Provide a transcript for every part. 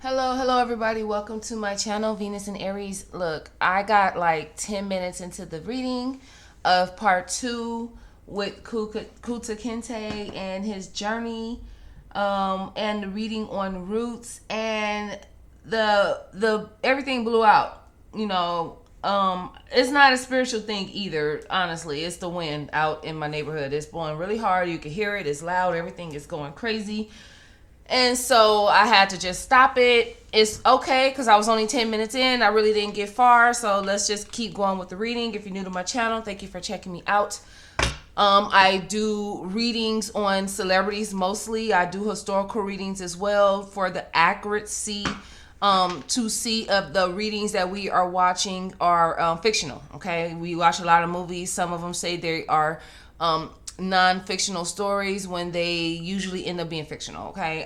Hello everybody. Welcome to my channel, Venus and Aries. Look, I got like 10 minutes into the reading of part 2 with KUNTA KINTE and his journey, and the reading on roots, and the everything blew out. It's not a spiritual thing either, honestly. It's the wind out in my neighborhood. It's blowing really hard. You can hear it. It's loud. Everything is going crazy. And so I had to just stop it. It's okay because I was only 10 minutes in. I really didn't get far. So let's just keep going with the reading. If you're new to my channel, thank you for checking me out. I do readings on celebrities mostly. I do historical readings as well for the accuracy to see of the readings that we are watching are fictional. Okay, we watch a lot of movies. Some of them say they are non-fictional stories when they usually end up being fictional. Okay,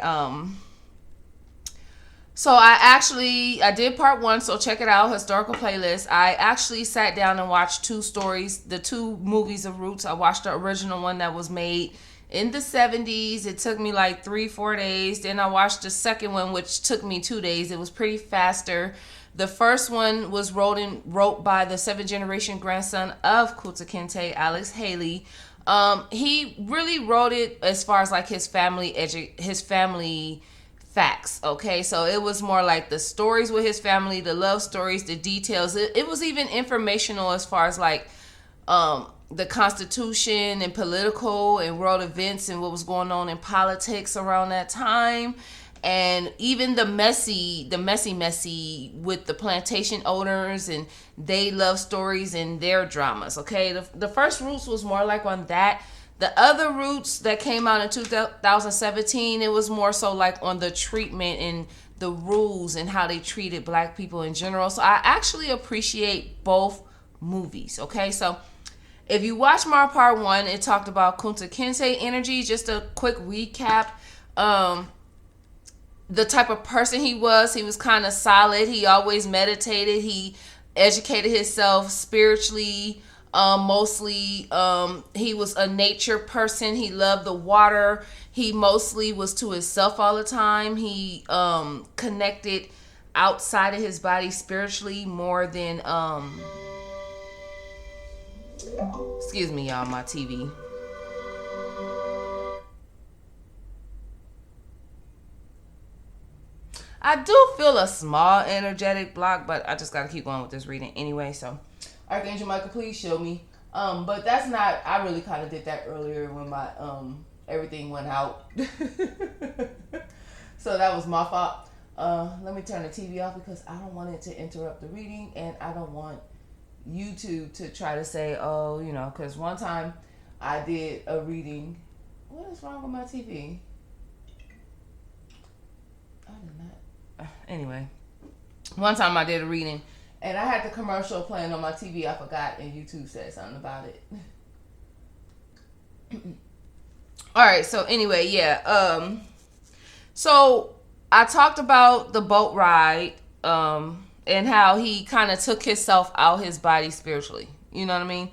so I did part 1, so check it out, historical playlist. I actually sat down and watched 2 stories, the 2 movies of Roots. I watched the original one that was made in the 70s. It took me like 3-4 days. Then I watched the second one, which took me 2 days. It was pretty faster. The first one was wrote by the 7th generation grandson of KUNTA KINTE, Alex Haley. He really wrote it as far as like his family facts. Okay, so it was more like the stories with his family, the love stories, the details. It was even informational as far as like the Constitution and political and world events and what was going on in politics around that time. And even the messy with the plantation owners and they love stories and their dramas. Okay, the first Roots was more like on that. The other Roots that came out in 2017, it was more so like on the treatment and the rules and how they treated black people in general. So I actually appreciate both movies. Okay, so if you watch my part 1, it talked about KUNTA KINTE energy. Just a quick recap. The type of person he was kind of solid. He always meditated. He educated himself spiritually, mostly. He was a nature person. He loved the water. He mostly was to himself all the time. He connected outside of his body spiritually more than excuse me, y'all, my TV. I do feel a small energetic block, but I just got to keep going with this reading anyway. So, Archangel Michael, please show me. But that's not, I really kind of did that earlier when my, everything went out. So that was my fault. Let me turn the TV off because I don't want it to interrupt the reading, and I don't want YouTube to try to say, oh, because one time I did a reading. What is wrong with my TV? I did not. Anyway, one time I did a reading and I had the commercial playing on my TV. I forgot, and YouTube said something about it. All right, so anyway, yeah. So I talked about the boat ride, and how he kind of took himself out his body spiritually. You know what I mean?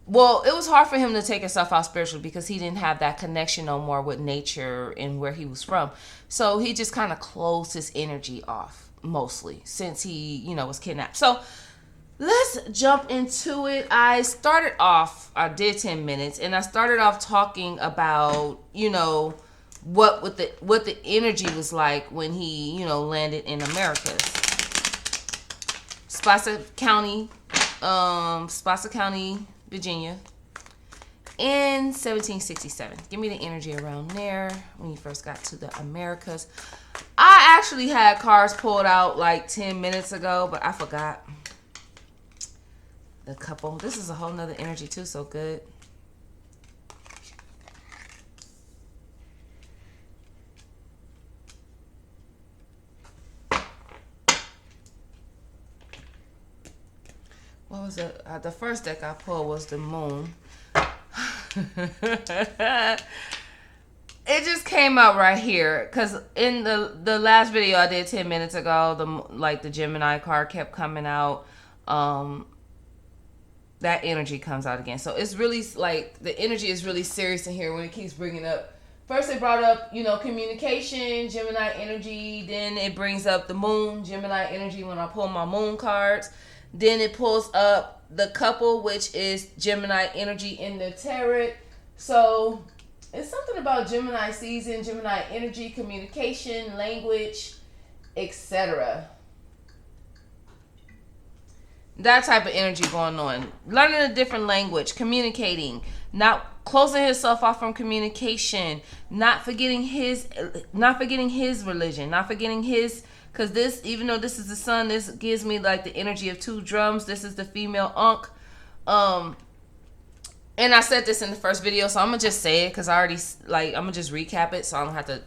Well, it was hard for him to take himself out spiritually because he didn't have that connection no more with nature and where he was from. So he just kind of closed his energy off, mostly, since he, was kidnapped. So let's jump into it. I did 10 minutes, and I started off talking about, what the energy was like when he, landed in America. Spotsylvania County, Virginia, in 1767. Give me the energy around there when you first got to the Americas. I actually had cards pulled out like 10 minutes ago, but I forgot the couple. This is a whole nother energy too, so good. What was it? The first deck I pulled was the Moon. It just came out right here because in the last video I did 10 minutes ago, the Gemini card kept coming out. That energy comes out again. So it's really like the energy is really serious in here when it keeps bringing up First it brought up, communication, Gemini energy. Then it brings up the moon, Gemini energy when I pull my moon cards. Then it pulls up the couple, which is Gemini energy in the tarot. So it's something about Gemini season, Gemini energy, communication, language, etc. That type of energy going on. Learning a different language, communicating, not closing himself off from communication, not forgetting his religion, not forgetting his, because this, even though this is the sun, this gives me like the energy of 2 drums. This is the female Ankh. And I said this in the first video, so I'm gonna just say it because I already, I'm gonna just recap it so I don't have to,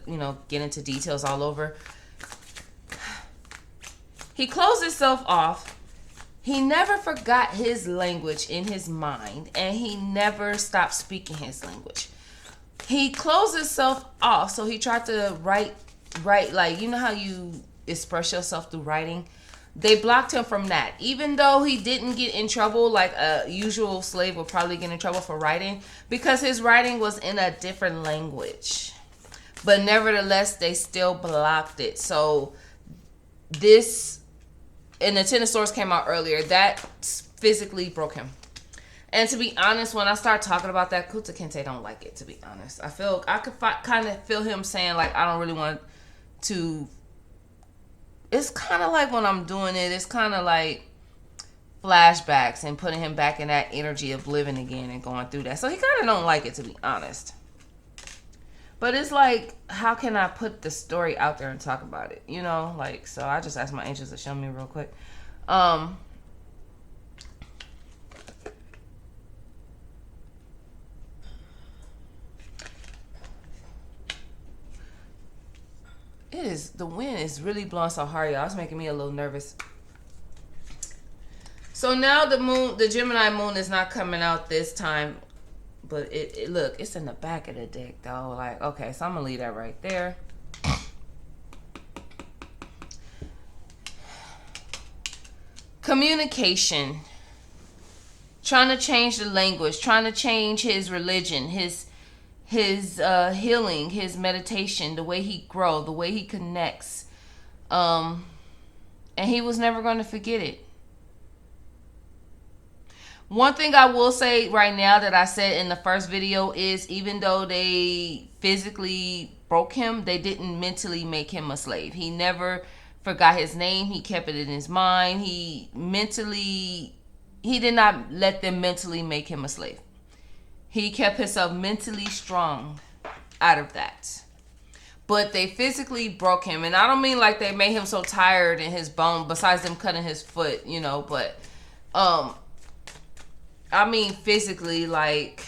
get into details all over. He closed himself off. He never forgot his language in his mind, and he never stopped speaking his language. He closed himself off, so he tried to write, like, how you express yourself through writing. They blocked him from that. Even though he didn't get in trouble, like a usual slave would probably get in trouble for writing, because his writing was in a different language. But nevertheless, they still blocked it. So this... And the Ten of Swords came out earlier. That physically broke him. And to be honest, when I start talking about that, KUNTA KINTE don't like it, to be honest. I could kind of feel him saying, like, I don't really want to... It's kind of like when I'm doing it, it's kind of like flashbacks and putting him back in that energy of living again and going through that. So he kind of don't like it, to be honest. But it's like, how can I put the story out there and talk about it? So I just asked my angels to show me real quick. The wind is really blowing so hard, y'all. It's making me a little nervous. So now the Gemini moon is not coming out this time. But look, it's in the back of the deck, though. Like, okay, so I'm going to leave that right there. Communication. Trying to change the language. Trying to change his religion. His healing. His meditation. The way he grows. The way he connects. And he was never going to forget it. One thing I will say right now that I said in the first video is, even though they physically broke him, they didn't mentally make him a slave. He never forgot his name. He kept it in his mind. He did not let them mentally make him a slave. He kept himself mentally strong out of that. But they physically broke him. And I don't mean like they made him so tired in his bone, besides them cutting his foot, but... I mean physically, like,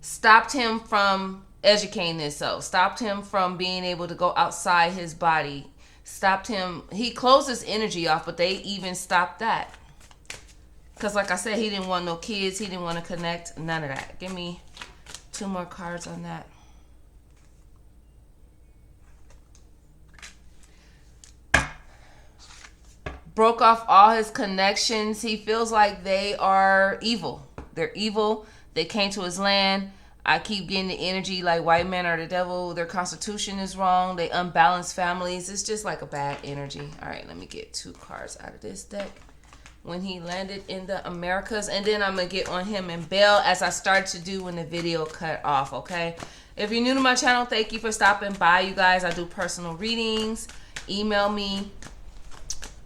stopped him from educating himself, stopped him from being able to go outside his body, stopped him. He closed his energy off, but they even stopped that. Because like I said, he didn't want no kids, he didn't want to connect, none of that. Give me 2 more cards on that. Broke off all his connections. He feels like they are evil. They're evil. They came to his land. I keep getting the energy like white men are the devil. Their constitution is wrong. They unbalanced families. It's just like a bad energy. All right, let me get 2 cards out of this deck. When he landed in the Americas. And then I'm going to get on him and bail, as I started to do when the video cut off, okay? If you're new to my channel, thank you for stopping by, you guys. I do personal readings. Email me.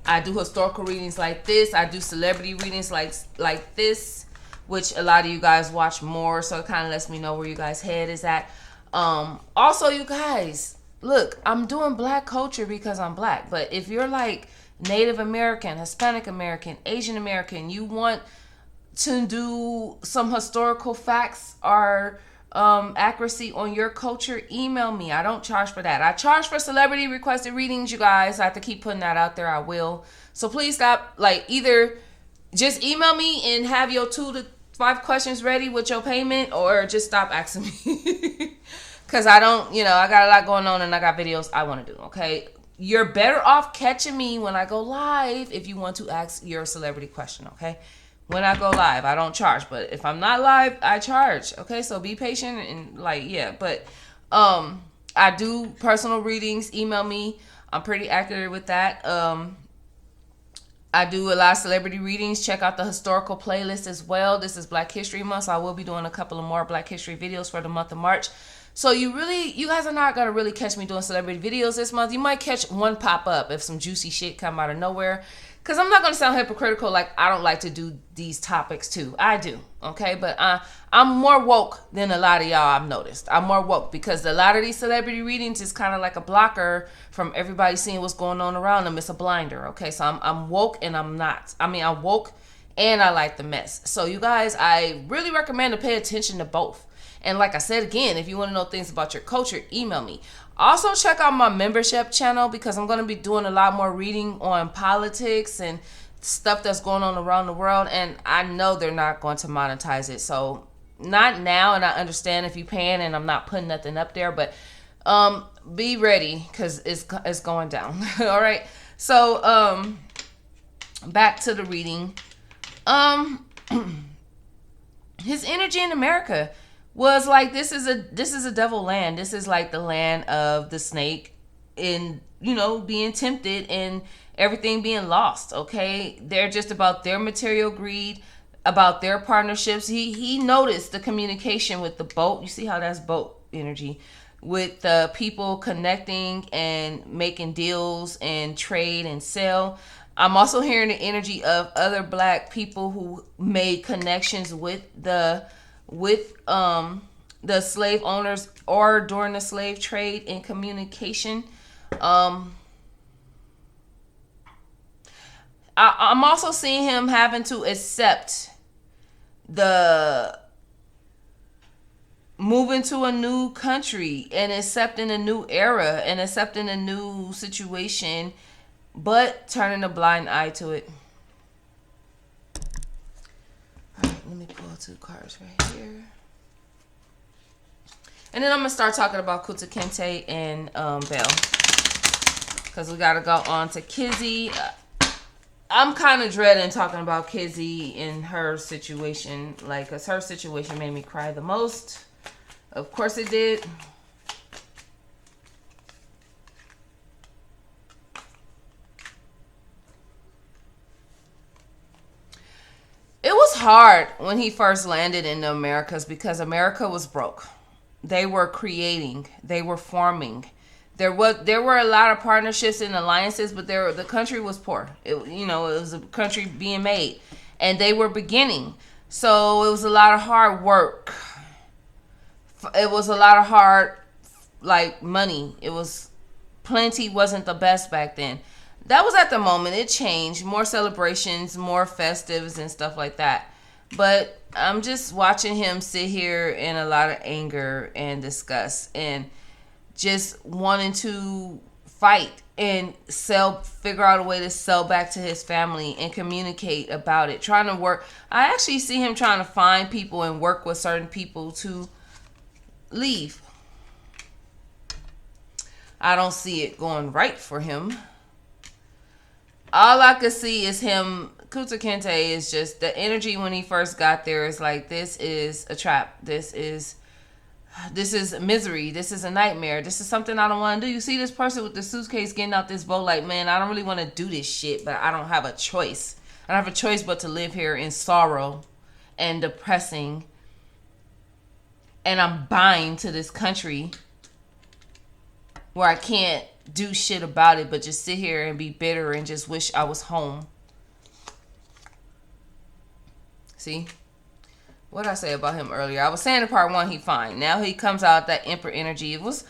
I do historical readings like this. I do celebrity readings like this, which a lot of you guys watch more, so it kind of lets me know where you guys' head is at. Also, you guys, look, I'm doing black culture because I'm black, but if you're like Native American, Hispanic American, Asian American, you want to do some historical facts or accuracy on your culture, email me. I don't charge for that. I charge for celebrity requested readings, you guys. I have to keep putting that out there. I will. So please stop. Like, either just email me and have your 2 to 5 questions ready with your payment, or just stop asking me. Because I don't, I got a lot going on and I got videos I want to do, okay? You're better off catching me when I go live if you want to ask your celebrity question, okay? when I go live. I don't charge, but if I'm not live, I charge. Okay, so be patient and like, yeah. But I do personal readings. Email me. I'm pretty accurate with that. I do a lot of celebrity readings. Check out the historical playlist as well. This is Black History Month, so I will be doing a couple of more Black History videos for the month of March. So you guys are not gonna really catch me doing celebrity videos this month. You might catch one pop up if some juicy shit come out of nowhere. Cause I'm not gonna sound hypocritical, like I don't like to do these topics too. I do, okay? But I'm more woke than a lot of y'all. I've noticed. I'm more woke because a lot of these celebrity readings is kind of like a blocker from everybody seeing what's going on around them. It's a blinder, okay? So I'm woke and I'm not. I mean, I'm woke and I like the mess. So you guys, I really recommend to pay attention to both. And like I said again, if you want to know things about your culture, email me. Also, check out my membership channel because I'm going to be doing a lot more reading on politics and stuff that's going on around the world. And I know they're not going to monetize it. So, not now. And I understand if you're paying and I'm not putting nothing up there. But be ready because it's going down. All right. So, back to the reading. His energy in America was like, this is a devil land. This is like the land of the snake in, being tempted and everything being lost. Okay. They're just about their material greed, about their partnerships. He noticed the communication with the boat. You see how that's boat energy with the people connecting and making deals and trade and sell. I'm also hearing the energy of other Black people who made connections with the slave owners or during the slave trade in communication. I'm also seeing him having to accept the moving to a new country and accepting a new era and accepting a new situation, but turning a blind eye to it. All right, let me pull 2 cards right here. And then I'm going to start talking about KUNTA, KINTE, and Belle. Because we got to go on to Kizzy. I'm kind of dreading talking about Kizzy and her situation. Like, because her situation made me cry the most. Of course it did. It was hard when he first landed in the Americas because America was broke. They were creating, they were forming. There were a lot of partnerships and alliances, but the country was poor. It was a country being made, and they were beginning. So it was a lot of hard work. It was a lot of hard, like, money. It was plenty wasn't the best back then. That was at the moment. It changed. More celebrations, more festives and stuff like that. But I'm just watching him sit here in a lot of anger and disgust and just wanting to fight and figure out a way to sell back to his family and communicate about it. Trying to work. I actually see him trying to find people and work with certain people to leave. I don't see it going right for him. All I could see is him. KUNTA KINTE is just the energy when he first got there is like, this is a trap. This is misery. This is a nightmare. This is something I don't want to do. You see this person with the suitcase getting out this boat like, man, I don't really want to do this shit, but I don't have a choice. I don't have a choice but to live here in sorrow and depressing. And I'm bind to this country where I can't do shit about it but just sit here and be bitter and just wish I was home. See? What did I say about him earlier? I was saying in part 1 he fine. Now he comes out that Emperor energy. It was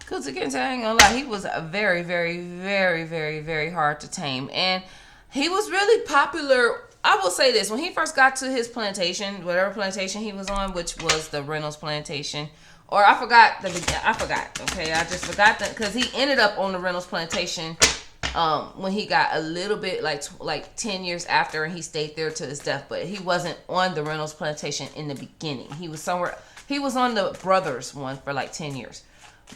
KUNTA KINTE, I ain't gonna lie, he was very, very, very, very, very hard to tame. And he was really popular. I will say this, when he first got to his plantation, whatever plantation he was on, which was the Reynolds plantation, or I forgot, okay, I just forgot that, because he ended up on the Reynolds plantation when he got a little bit, like 10 years after, and he stayed there to his death, but he wasn't on the Reynolds plantation in the beginning. He was somewhere, he was on the Brothers one for like 10 years.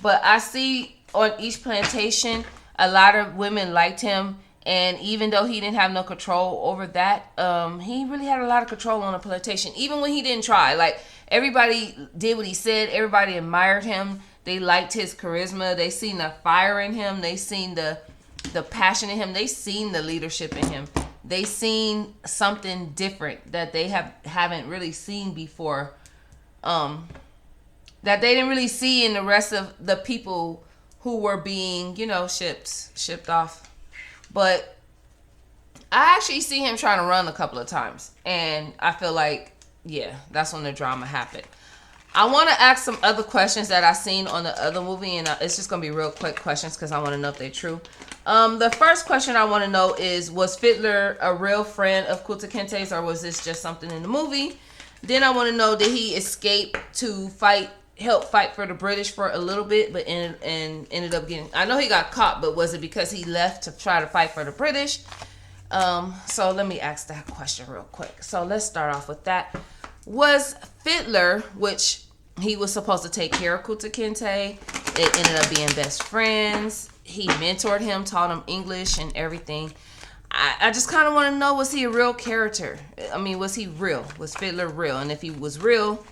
But I see on each plantation, a lot of women liked him, And even though he didn't have no control over that, he really had a lot of control on the plantation. Even when he didn't try, like everybody did what he said. Everybody admired him. They liked his charisma. They seen the fire in him. They seen the passion in him. They seen the leadership in him. They seen something different that they haven't really seen before. That they didn't really see in the rest of the people who were being, shipped off. But I actually see him trying to run a couple of times. And I feel like, yeah, that's when the drama happened. I want to ask some other questions that I seen on the other movie. And it's just going to be real quick questions because I want to know if they're true. The first question I want to know is, was Fiddler a real friend of Kunta Kinte's, or was this just something in the movie? Then I want to know, did he escape to help fight for the British for a little bit, but ended up getting, I know he got caught, but was it because he left to try to fight for the British? So let me ask that question real quick. So let's start off with that. Was Fiddler, which he was supposed to take care of Kunta Kinte, it ended up being best friends. He mentored him, taught him English and everything. I just kind of want to know, was he a real character? I mean, was he real? Was Fiddler real? And if he was real,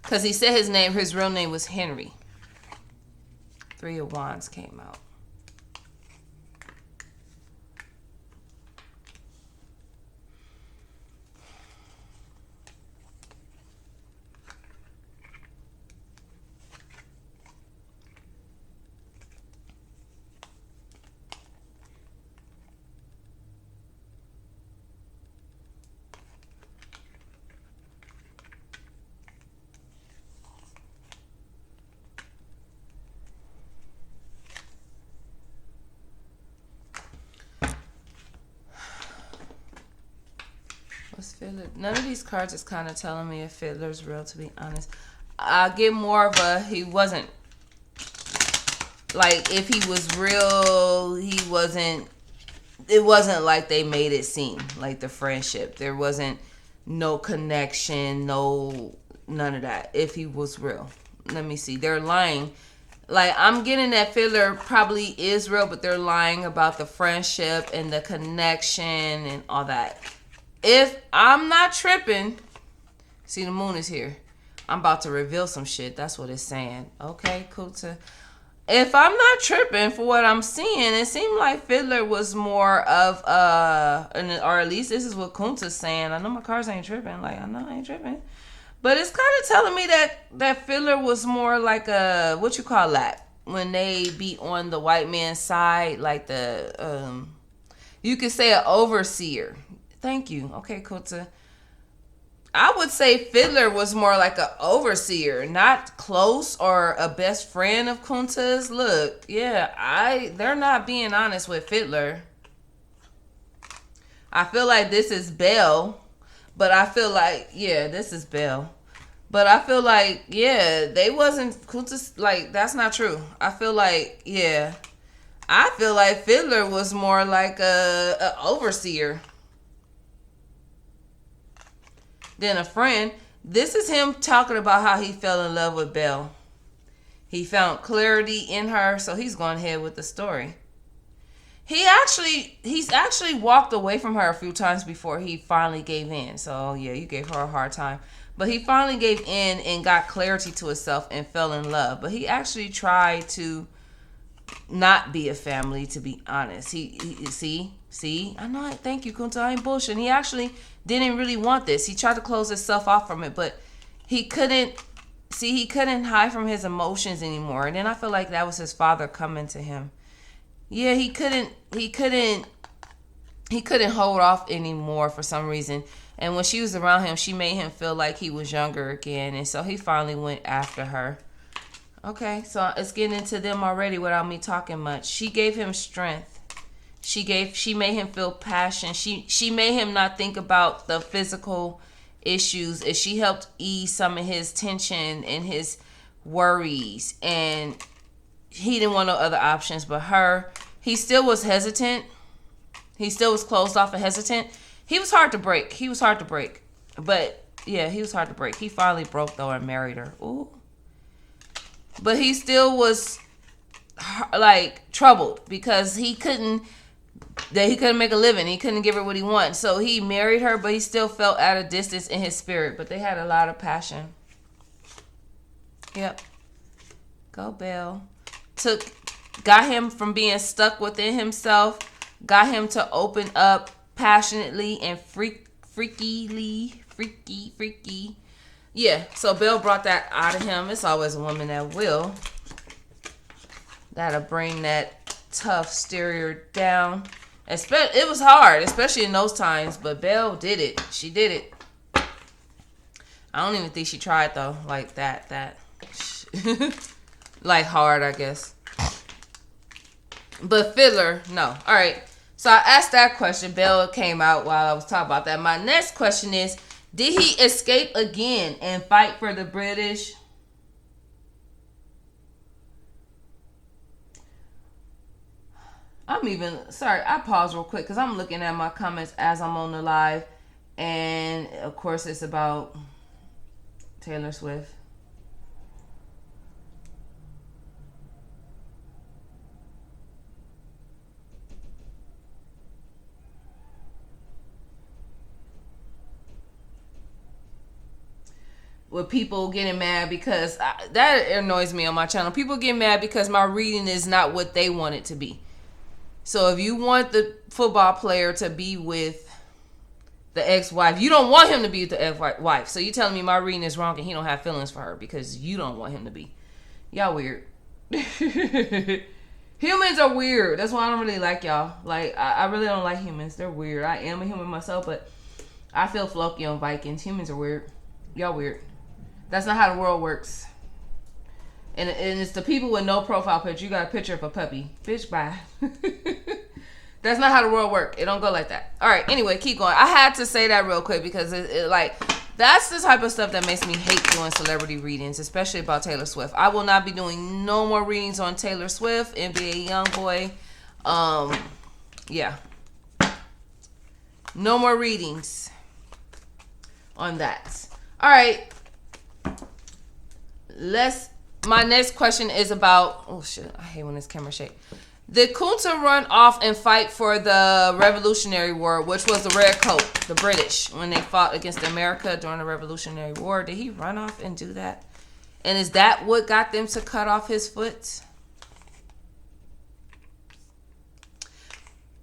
because he said his real name was Henry. 3 of Wands came out. Fiddler. None of these cards is kind of telling me if Fiddler's real, to be honest. I get more of a he wasn't. Like, if he was real, it wasn't like they made it seem like the friendship. There wasn't no connection, none of that. If he was real. Let me see. They're lying. Like, I'm getting that Fiddler probably is real, but they're lying about the friendship and the connection and all that. If I'm not tripping, see, the moon is here. I'm about to reveal some shit. That's what it's saying. Okay, Kunta. If I'm not tripping for what I'm seeing, it seemed like Fiddler was more of or at least this is what Kunta's saying. I know my cards ain't tripping. Like, I know I ain't tripping. But it's kind of telling me that Fiddler was more like a, what you call that? When they be on the white man's side, like you could say an overseer. Thank you. Okay, Kunta. I would say Fiddler was more like an overseer, not close or a best friend of Kunta's. Look, yeah, they're not being honest with Fiddler. I feel like this is Belle, but I feel like, yeah, this is Belle. But I feel like, yeah, they wasn't Kunta's, like, that's not true. I feel like, yeah, I feel like Fiddler was more like a overseer than a friend. This is him talking about how he fell in love with Belle. He found clarity in her, so he's going ahead with the story. He's actually walked away from her a few times before he finally gave in. So yeah, you gave her a hard time. But he finally gave in and got clarity to himself and fell in love. But he actually tried to not be a family, to be honest. He see, I know. Thank you, Kunta. I ain't bullshitting. He actually didn't really want this. He tried to close himself off from it, but he couldn't. See, he couldn't hide from his emotions anymore. And then I feel like that was his father coming to him. Yeah, he couldn't hold off anymore for some reason. And when she was around him, she made him feel like he was younger again. And so he finally went after her. Okay, so it's getting into them already without me talking much. She gave him strength. She made him feel passion. She made him not think about the physical issues. And she helped ease some of his tension and his worries. And he didn't want no other options but her. He still was hesitant. He still was closed off and hesitant. He was hard to break. But yeah, he was hard to break. He finally broke though and married her. Ooh. But he still was like troubled because he couldn't that he couldn't make a living. He couldn't give her what he wanted. So he married her, but he still felt at a distance in his spirit. But they had a lot of passion. Yep. Go Belle. Got him from being stuck within himself. Got him to open up passionately and freaky. Yeah, so Belle brought that out of him. It's always a woman that will. That'll bring that tough exterior down. It was hard, especially in those times, but Belle did it. She did it. I don't even think she tried, though, like that. Like hard, I guess. But Fiddler, no. All right. So I asked that question. Belle came out while I was talking about that. My next question is, did he escape again and fight for the British? I paused real quick because I'm looking at my comments as I'm on the live. And, of course, it's about Taylor Swift. With people getting mad because that annoys me on my channel. People get mad because my reading is not what they want it to be. So if you want the football player to be with the ex-wife, you don't want him to be with the ex-wife. So you telling me my reading is wrong and he don't have feelings for her because you don't want him to be. Y'all weird. Humans are weird. That's why I don't really like y'all. Like, I really don't like humans. They're weird. I am a human myself, but I feel Floki on Vikings. Humans are weird. Y'all weird. That's not how the world works. And it's the people with no profile picture. You got a picture of a puppy. Bitch, bye. That's not how the world works. It don't go like that. All right, anyway, keep going. I had to say that real quick because that's the type of stuff that makes me hate doing celebrity readings, especially about Taylor Swift. I will not be doing no more readings on Taylor Swift, NBA Youngboy. Yeah. No more readings on that. All right. My next question is about, oh shit, I hate when this camera shake. Did KUNTA run off and fight for the Revolutionary War, which was the Red Coat, the British, when they fought against America during the Revolutionary War? Did he run off and do that? And is that what got them to cut off his foot?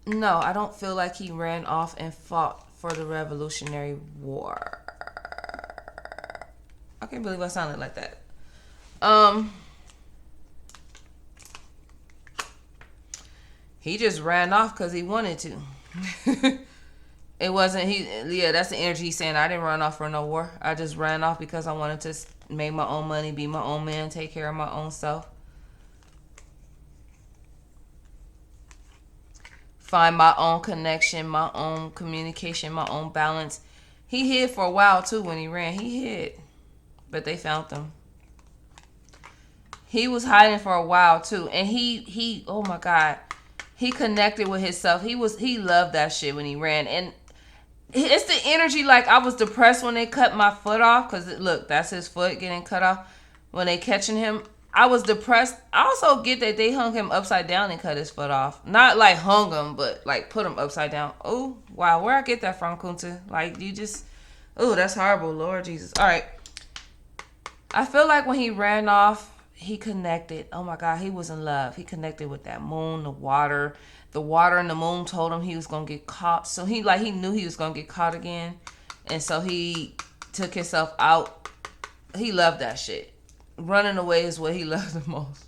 No, I don't feel like he ran off and fought for the Revolutionary War. I can't believe I sounded like that. He just ran off because he wanted to. It wasn't that's the energy he's saying. I didn't run off for no war. I just ran off because I wanted to make my own money, be my own man, take care of my own self. Find my own connection, my own communication, my own balance. He hid for a while too when he ran. He hid. But they found him. He was hiding for a while too. And he oh my God. He connected with himself. He loved that shit when he ran. And it's the energy like I was depressed when they cut my foot off. Because look, that's his foot getting cut off. When they catching him, I was depressed. I also get that they hung him upside down and cut his foot off. Not like hung him, but like put him upside down. Oh, wow. Where I get that from, KUNTA? Like you just, oh, that's horrible. Lord Jesus. All right. I feel like when he ran off, he connected. Oh my God, he was in love. He connected with that moon, the water. The water and the moon told him he was going to get caught. So he knew he was going to get caught again. And so he took himself out. He loved that shit. Running away is what he loved the most.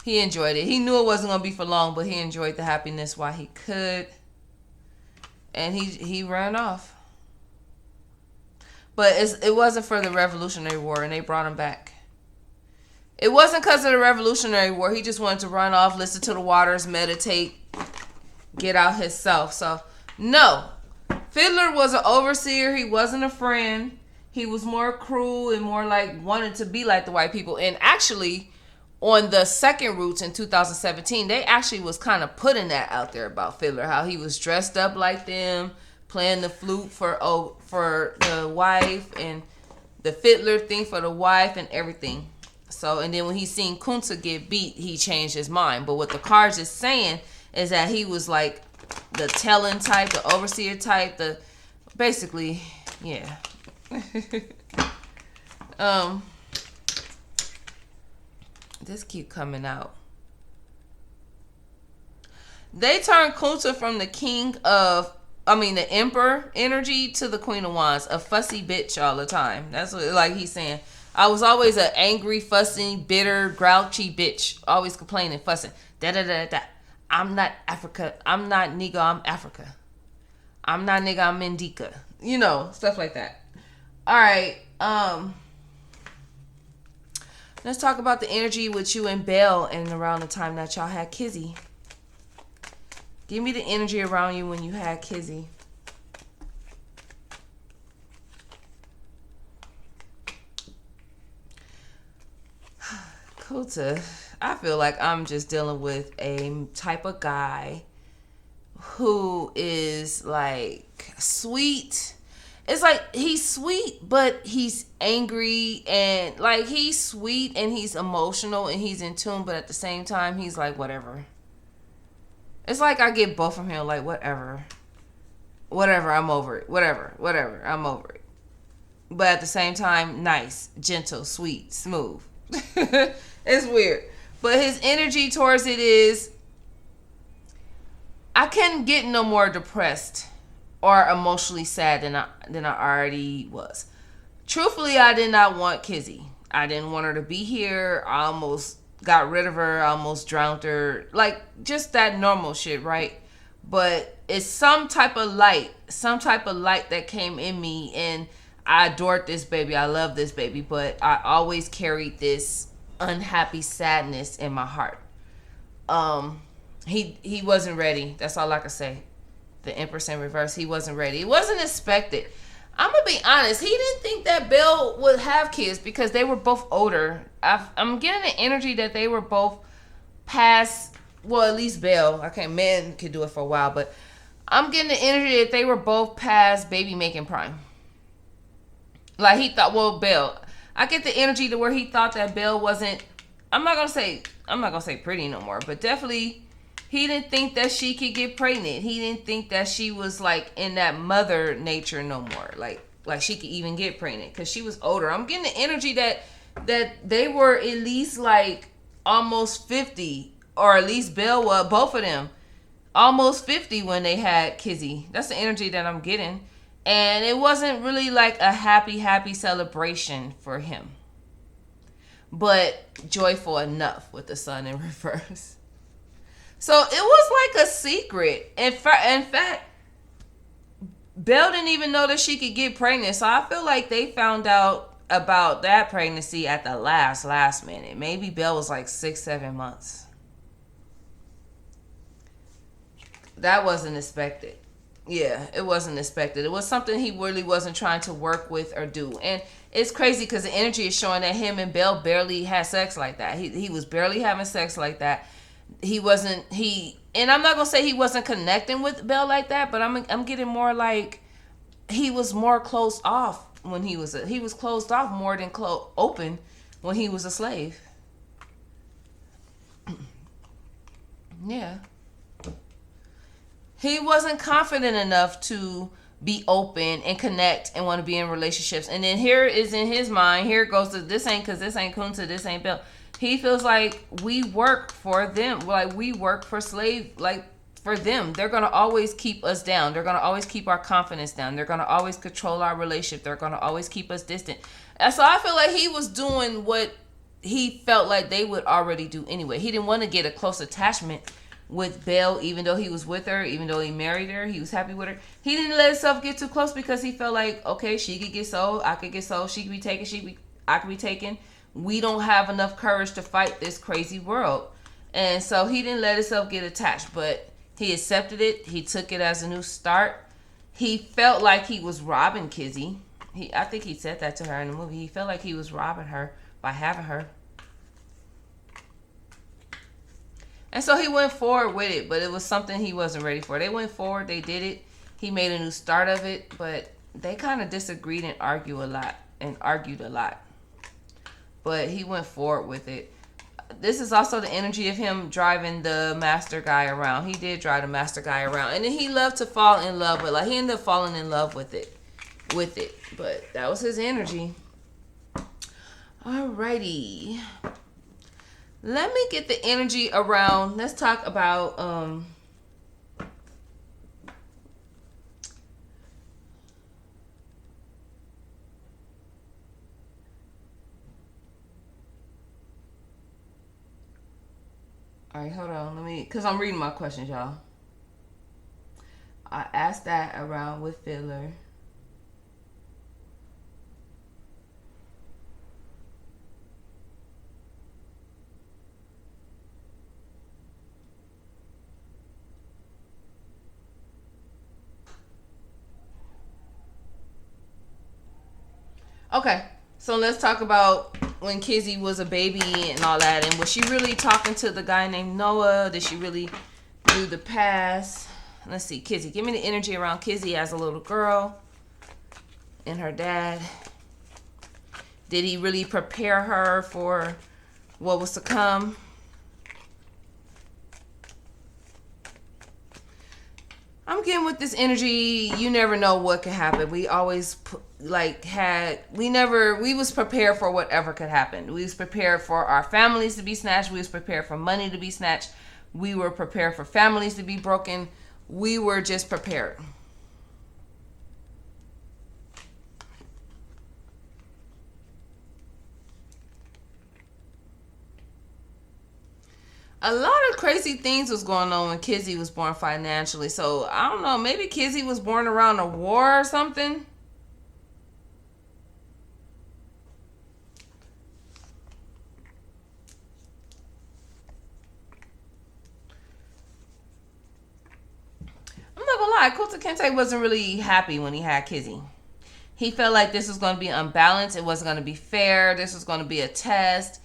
He enjoyed it. He knew it wasn't going to be for long, but he enjoyed the happiness while he could. And he ran off. But it wasn't for the Revolutionary War, and they brought him back. It wasn't because of the Revolutionary War. He just wanted to run off, listen to the waters, meditate, get out himself. So, no. Fiddler was an overseer. He wasn't a friend. He was more cruel and more like wanted to be like the white people. And actually, on the second Roots in 2017, they actually was kind of putting that out there about Fiddler, how he was dressed up like them, playing the flute for the wife and the fiddler thing for the wife and everything. So, and then when he seen KUNTA get beat, he changed his mind. But what the cards is saying is that he was like the telling type, the overseer type, the basically, yeah. This keep coming out. They turned KUNTA from the the emperor energy to the Queen of Wands, a fussy bitch all the time. That's what, like he's saying. I was always an angry, fussy, bitter, grouchy bitch, always complaining, fussing. Da da da da. I'm not Africa. I'm not nigga. I'm Africa. I'm not nigga. I'm Indica. You know, stuff like that. All right. Let's talk about the energy with you and Belle and around the time that y'all had Kizzy. Give me the energy around you when you had Kizzy. KUNTA, I feel like I'm just dealing with a type of guy who is like sweet. It's like he's sweet, but he's angry, and like he's sweet and he's emotional and he's in tune, but at the same time he's like whatever. It's like I get both from him, like whatever, I'm over it. Whatever, I'm over it. But at the same time, nice, gentle, sweet, smooth. It's weird. But his energy towards it is, I can't get no more depressed or emotionally sad than I already was. Truthfully, I did not want Kizzy. I didn't want her to be here. I almost got rid of her. I almost drowned her. Like, just that normal shit, right? But it's some type of light that came in me, and I adored this baby. I love this baby, but I always carried this unhappy sadness in my heart. He wasn't ready. That's all I can say. The Empress in reverse, he wasn't ready. It wasn't expected. I'm gonna be honest. He didn't think that Belle would have kids because they were both older. I'm getting the energy that they were both past. Well, at least Belle. Men could do it for a while, but I'm getting the energy that they were both past baby making prime. Like he thought. Well, Belle. I get the energy to where he thought that Belle wasn't. I'm not gonna say pretty no more, but definitely. He didn't think that she could get pregnant. He didn't think that she was like in that mother nature no more. Like she could even get pregnant because she was older. I'm getting the energy that they were at least like almost 50, or at least Belle was, both of them, almost 50 when they had Kizzy. That's the energy that I'm getting. And it wasn't really like a happy celebration for him. But joyful enough with the sun in reverse. So it was like a secret. In fact, Belle didn't even know that she could get pregnant. So I feel like they found out about that pregnancy at the last minute. Maybe Belle was like 6-7 months. That wasn't expected. Yeah, it wasn't expected. It was something he really wasn't trying to work with or do. And it's crazy because the energy is showing that him and Belle barely had sex like that. He was barely having sex like that. And I'm not gonna say he wasn't connecting with Belle like that, but I'm getting more like he was more closed off when he was closed off more than open when he was a slave. Yeah, he wasn't confident enough to be open and connect and want to be in relationships. And then here is in his mind, here goes to this ain't KUNTA, this ain't Belle. He feels like we work for them. Like we work for for them. They're going to always keep us down. They're going to always keep our confidence down. They're going to always control our relationship. They're going to always keep us distant. And so I feel like he was doing what he felt like they would already do anyway. He didn't want to get a close attachment with Belle, even though he was with her, even though he married her, he was happy with her. He didn't let himself get too close because he felt like, okay, she could get sold, I could get sold, she could be taken, I could be taken. We don't have enough courage to fight this crazy world. And so he didn't let himself get attached, but he accepted it. He took it as a new start. He felt like he was robbing Kizzy. I think he said that to her in the movie. He felt like he was robbing her by having her. And so he went forward with it, but it was something he wasn't ready for. They went forward, they did it. He made a new start of it, but they kind of disagreed and argued a lot. but he went forward with it. This is also the energy of him driving the master guy around. He did drive the master guy around, and then he loved to fall in love with. Like, he ended up falling in love with it. But that was his energy. Alrighty. Let me get the energy around. Let's talk about all right, hold on. Let me, because I'm reading my questions, y'all. I asked that around with Fiddler. Okay, so let's talk about when Kizzy was a baby and all that. And was she really talking to the guy named Noah? Did she really do the past? Let's see, Kizzy. Give me the energy around Kizzy as a little girl and her dad. Did he really prepare her for what was to come? I'm getting with this energy. You never know what could happen. We always we was prepared for whatever could happen. We was prepared for our families to be snatched. We was prepared for money to be snatched. We were prepared for families to be broken. We were just prepared. A lot of crazy things was going on when Kizzy was born financially. So, I don't know. Maybe Kizzy was born around a war or something. I'm not gonna lie. KUNTA Kinte wasn't really happy when he had Kizzy. He felt like this was going to be unbalanced. It wasn't going to be fair. This was going to be a test.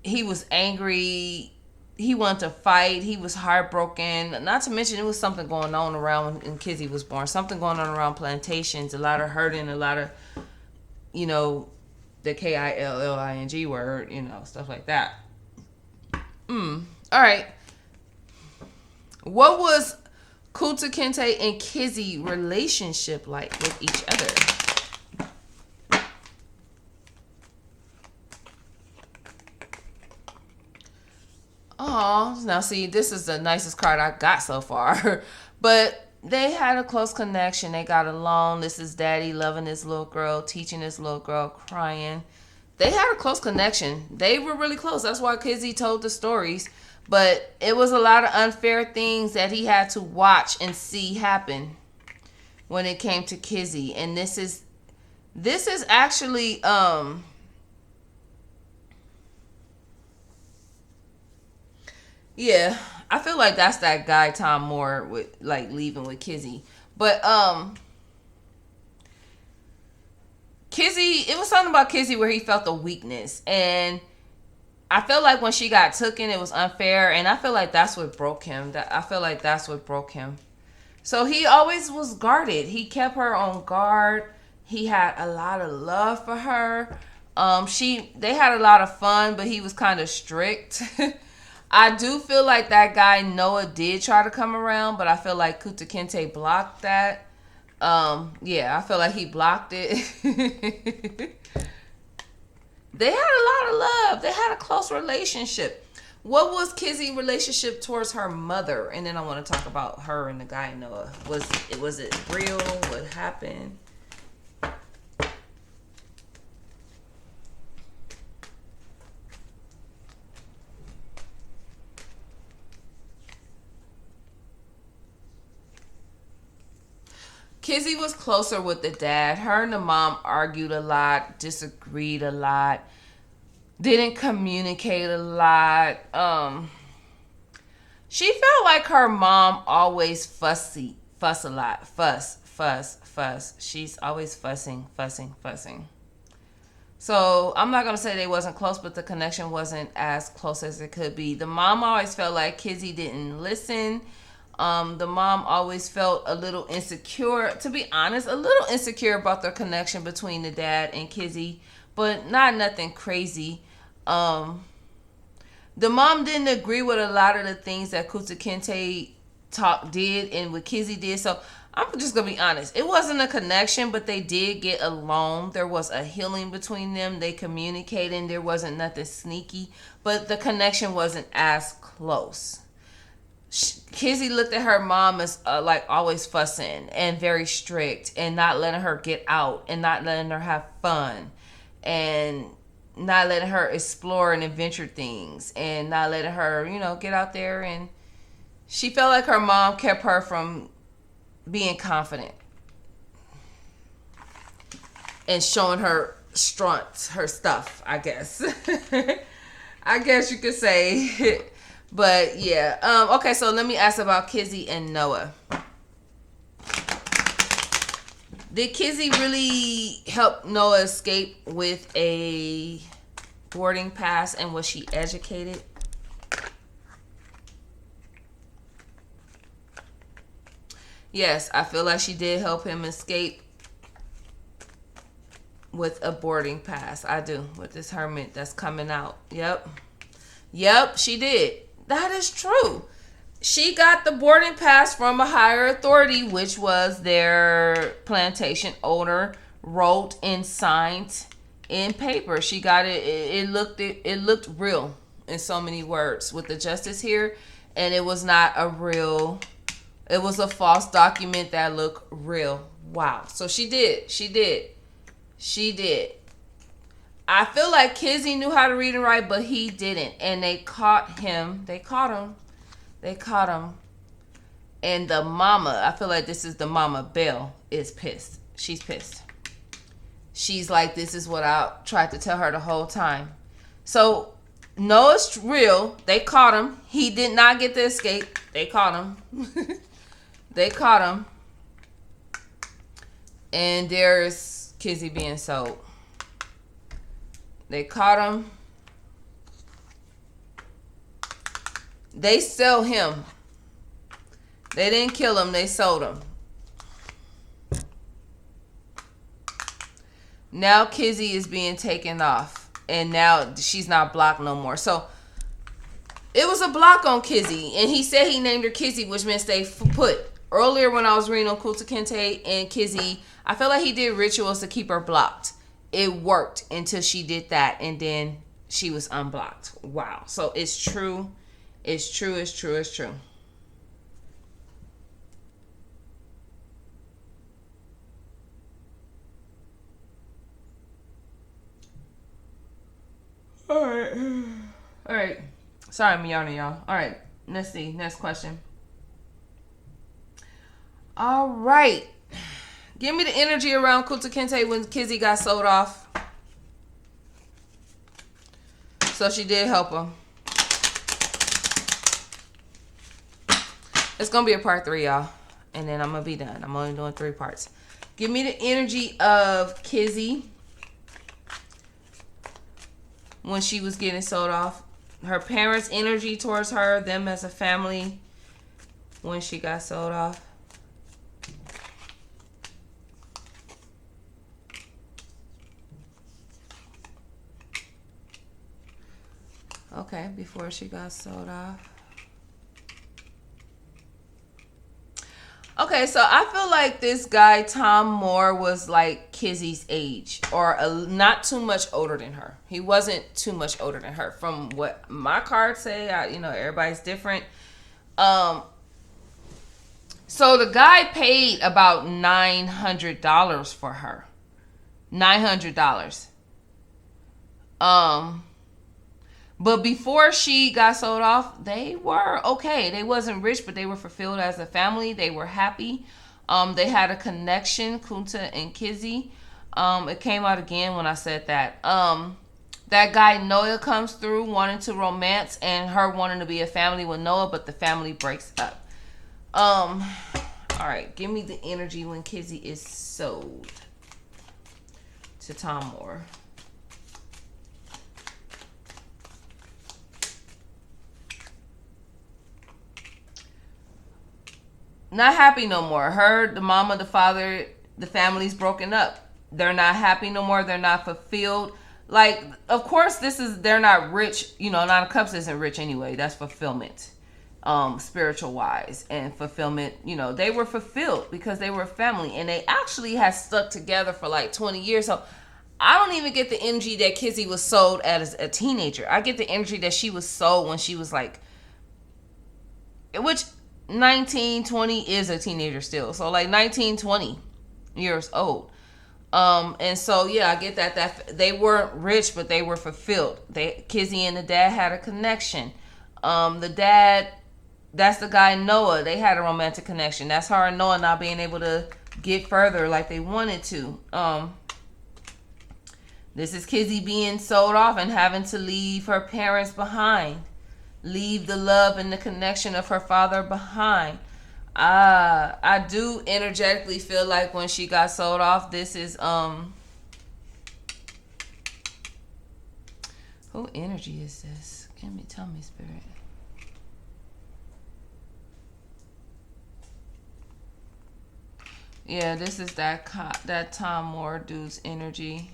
He was angry. He wanted to fight. He was heartbroken. Not to mention, it was something going on around when Kizzy was born. Something going on around plantations. A lot of hurting. A lot of, the KILLING word. Stuff like that. All right. What was KUNTA Kinte and Kizzy relationship like with each other? Oh, now see, this is the nicest card I got so far. But they had a close connection. They got along. This is daddy loving this little girl, teaching this little girl, crying. They had a close connection. They were really close. That's why Kizzy told the stories. But it was a lot of unfair things that he had to watch and see happen when it came to Kizzy. And this is actually yeah, I feel like that's that guy Tom Moore with like leaving with Kizzy. But Kizzy, it was something about Kizzy where he felt a weakness, and I feel like when she got taken, it was unfair, and I feel like that's what broke him. So he always was guarded. He kept her on guard. He had a lot of love for her. They had a lot of fun, but he was kind of strict. I do feel like that guy Noah did try to come around, but I feel like KUNTA Kinte blocked that. Yeah, I feel like he blocked it. They had a lot of love. They had a close relationship. What was Kizzy's relationship towards her mother? And then I want to talk about her and the guy Noah. Was it real? What happened? Kizzy was closer with the dad. Her and the mom argued a lot, disagreed a lot, didn't communicate a lot. She felt like her mom always fuss a lot. Fuss. She's always fussing. So I'm not going to say they wasn't close, but the connection wasn't as close as it could be. The mom always felt like Kizzy didn't listen. The mom always felt a little insecure, to be honest, a little insecure about the connection between the dad and Kizzy. but not nothing crazy. The mom didn't agree with a lot of the things that KUNTA KINTE did and what Kizzy did. So I'm just gonna be honest. It wasn't a connection, but they did get along. There was a healing between them. They communicated. There wasn't nothing sneaky, but the connection wasn't as close. Kizzy looked at her mom as like always fussing and very strict and not letting her get out and not letting her have fun and not letting her explore and adventure things and not letting her, get out there. And she felt like her mom kept her from being confident and showing her her stuff, I guess. I guess you could say. But yeah. Okay, so let me ask about Kizzy and Noah. Did Kizzy really help Noah escape with a boarding pass, and was she educated? Yes, I feel like she did help him escape with a boarding pass. I do, with this hermit that's coming out. Yep, she did. That is true. She got the boarding pass from a higher authority, which was their plantation owner, wrote and signed in paper. She got it. It looked real in so many words with the justice here, and it was not a real. It was a false document that looked real. Wow. So she did. I feel like Kizzy knew how to read and write, but he didn't, and they caught him. And the mama, I feel like this is the mama, Belle, is pissed. She's pissed. She's like, this is what I tried to tell her the whole time. So, Noah's real. They caught him. He did not get to escape. They caught him. And there's Kizzy being sold. They caught him. They sell him. They didn't kill him. They sold him. Now Kizzy is being taken off. And now she's not blocked no more. So it was a block on Kizzy. And he said he named her Kizzy, which meant stay put. Earlier when I was reading on KUNTA KINTE and Kizzy, I felt like he did rituals to keep her blocked. It worked until she did that. And then she was unblocked. Wow. So it's true. It's true. All right. Sorry, I'm yawning, y'all. All right. Let's see. Next question. All right. Give me the energy around KUNTA KINTE when Kizzy got sold off. So she did help him. It's going to be a part 3, y'all. And then I'm going to be done. I'm only doing 3 parts. Give me the energy of Kizzy when she was getting sold off. Her parents' energy towards her, them as a family, when she got sold off. Okay, before she got sold off. Okay, so I feel like this guy, Tom Moore, was like Kizzy's age or not too much older than her. He wasn't too much older than her. From what my cards say, everybody's different. So the guy paid about $900 for her. $900. But before she got sold off, they were okay. They wasn't rich, but they were fulfilled as a family. They were happy. They had a connection, KUNTA and Kizzy. It came out again when I said that. That guy Noah comes through wanting to romance and her wanting to be a family with Noah, but the family breaks up. All right, give me the energy when Kizzy is sold to Tom Moore. Not happy no more. Her, the mama, the father, the family's broken up. They're not happy no more. They're not fulfilled. like, of course, they're not rich. You know, Nine of Cups isn't rich anyway. That's fulfillment, spiritual wise, and fulfillment. You know, they were fulfilled because they were family, and they actually had stuck together for like 20 years. So I don't even get the energy that Kizzy was sold as a teenager. I get the energy that she was sold when she was like, which 19, 20 is a teenager still. So like 19, 20 years old. And so yeah, I get that they weren't rich, but they were fulfilled. Kizzy and the dad had a connection. The dad, that's the guy Noah. They had a romantic connection. That's her and Noah not being able to get further like they wanted to. This is Kizzy being sold off and having to leave her parents behind, leave the love and the connection of her father behind. I do energetically feel like when she got sold off, this is who energy is this? Tell me, spirit. Yeah, this is that Tom Moore dude's energy.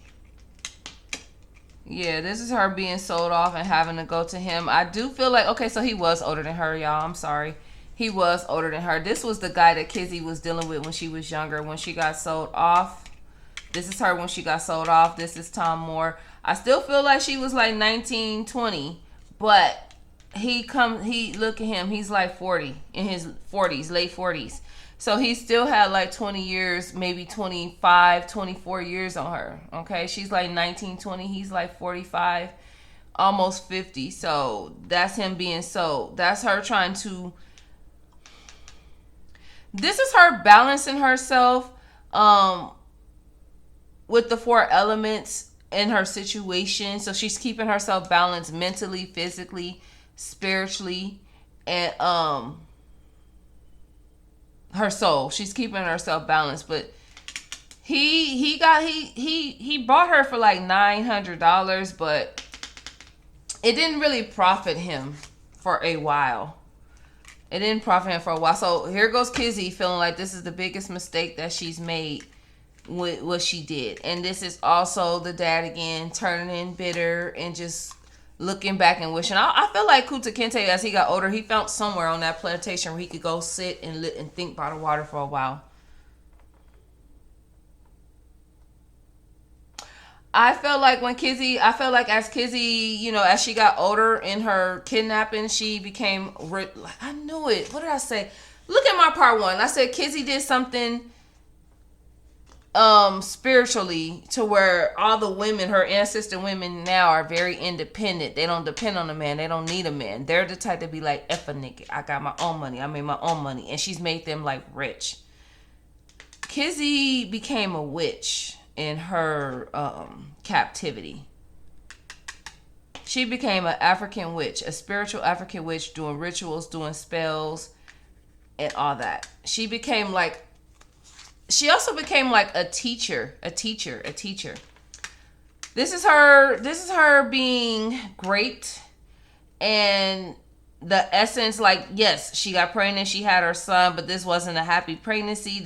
Yeah, this is her being sold off and having to go to him. I do feel like, okay, so he was older than her, y'all. I'm sorry. He was older than her. This was the guy that Kizzy was dealing with when she was younger, when she got sold off. This is her when she got sold off. This is Tom Moore. I still feel like she was like 19, 20, but look at him. He's like 40, in his 40s, late 40s. So he still had like 20 years, maybe 25, 24 years on her. Okay, she's like 19, 20. He's like 45, almost 50. So that's him being sold. That's her trying to... This is her balancing herself with the four elements in her situation. So she's keeping herself balanced mentally, physically, spiritually, and her soul. She's keeping herself balanced. But he bought her for like $900, but it didn't really profit him for a while. It didn't profit him for a while. So here goes Kizzy feeling like this is the biggest mistake that she's made with what she did. And this is also the dad again turning in bitter and just looking back and wishing. I feel like KUNTA KINTE, as he got older, he found somewhere on that plantation where he could go sit and think by the water for a while. I felt like as Kizzy, you know, as she got older in her kidnapping, she became, I knew it. What did I say? Look at my part one. I said Kizzy did something spiritually to where all the women, her ancestor women now are very independent. They don't depend on a man. They don't need a man. They're the type to be like, F a nigga. I got my own money. I made my own money. And she's made them like rich. Kizzy became a witch in her captivity. She became an African witch, a spiritual African witch, doing rituals, doing spells, and all that. She also became like a teacher. This is her being great, and the essence, like, yes, she got pregnant, she had her son, but this wasn't a happy pregnancy.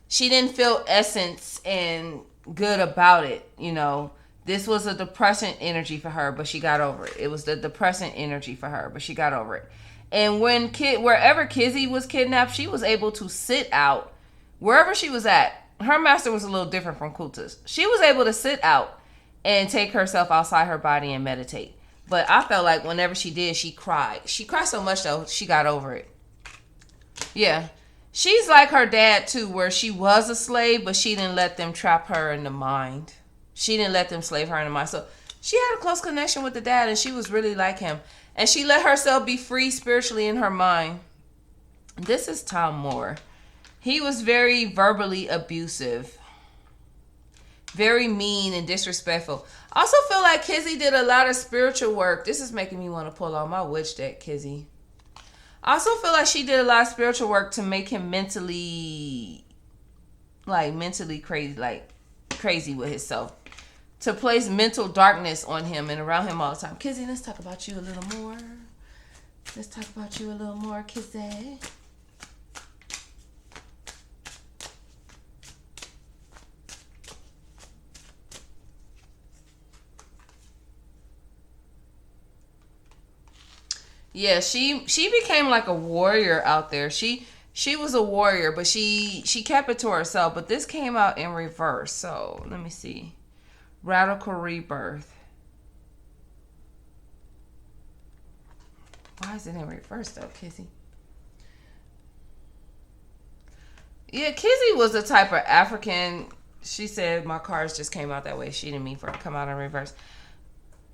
She didn't feel essence and good about it, you know. This was a depressant energy for her, but she got over it. It was the depressant energy for her, but she got over it. And wherever Kizzy was kidnapped, she was able to sit out wherever she was at. Her master was a little different from KUNTA's. She was able to sit out and take herself outside her body and meditate. But I felt like whenever she did, she cried. She cried so much, though, she got over it. Yeah. She's like her dad, too, where she was a slave, but she didn't let them trap her in the mind. She didn't let them slave her in the mind. So she had a close connection with the dad, and she was really like him. And she let herself be free spiritually in her mind. This is Tom Moore. He was very verbally abusive. Very mean and disrespectful. I also feel like Kizzy did a lot of spiritual work. This is making me want to pull out my witch deck, Kizzy. I also feel like she did a lot of spiritual work to make him mentally crazy with himself. To place mental darkness on him and around him all the time. Kizzy, let's talk about you a little more. Kizzy. Yeah, she became like a warrior out there. She was a warrior, but she kept it to herself. But this came out in reverse. So let me see. Radical rebirth. Why is it in reverse though, Kizzy? Yeah, Kizzy was the type of African. She said my cards just came out that way. She didn't mean for it to come out in reverse.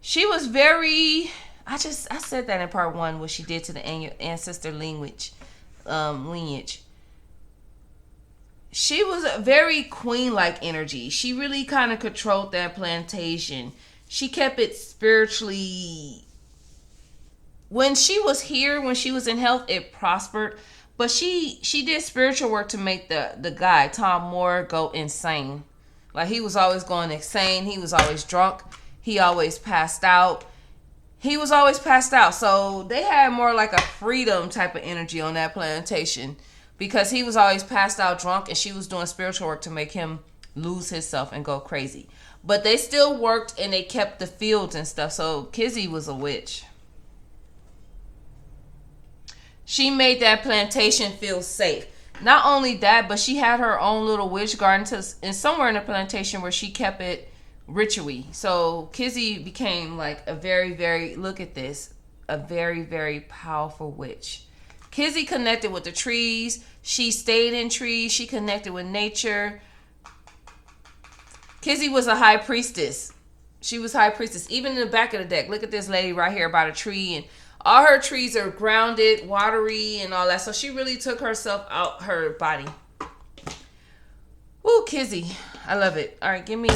She was very. I said that in part one, what she did to the ancestor lineage. Lineage. She was a very queen-like energy. She really kind of controlled that plantation. She kept it spiritually. When she was here, when she was in health, it prospered. But she did spiritual work to make the guy, Tom Moore, go insane. Like, he was always going insane. He was always drunk. He always passed out. He was always passed out. So they had more like a freedom type of energy on that plantation, because he was always passed out drunk, and she was doing spiritual work to make him lose himself and go crazy. But they still worked, and they kept the fields and stuff. So Kizzy was a witch. She made that plantation feel safe. Not only that, but she had her own little witch garden and somewhere in the plantation where she kept it ritually. So Kizzy became like a very, very, look at this, a very, very powerful witch. Kizzy connected with the trees. She stayed in trees. She connected with nature. Kizzy was a high priestess. She was high priestess. Even in the back of the deck, look at this lady right here by the tree, and all her trees are grounded, watery, and all that. So she really took herself out her body. Woo, Kizzy. I love it. All right, give me.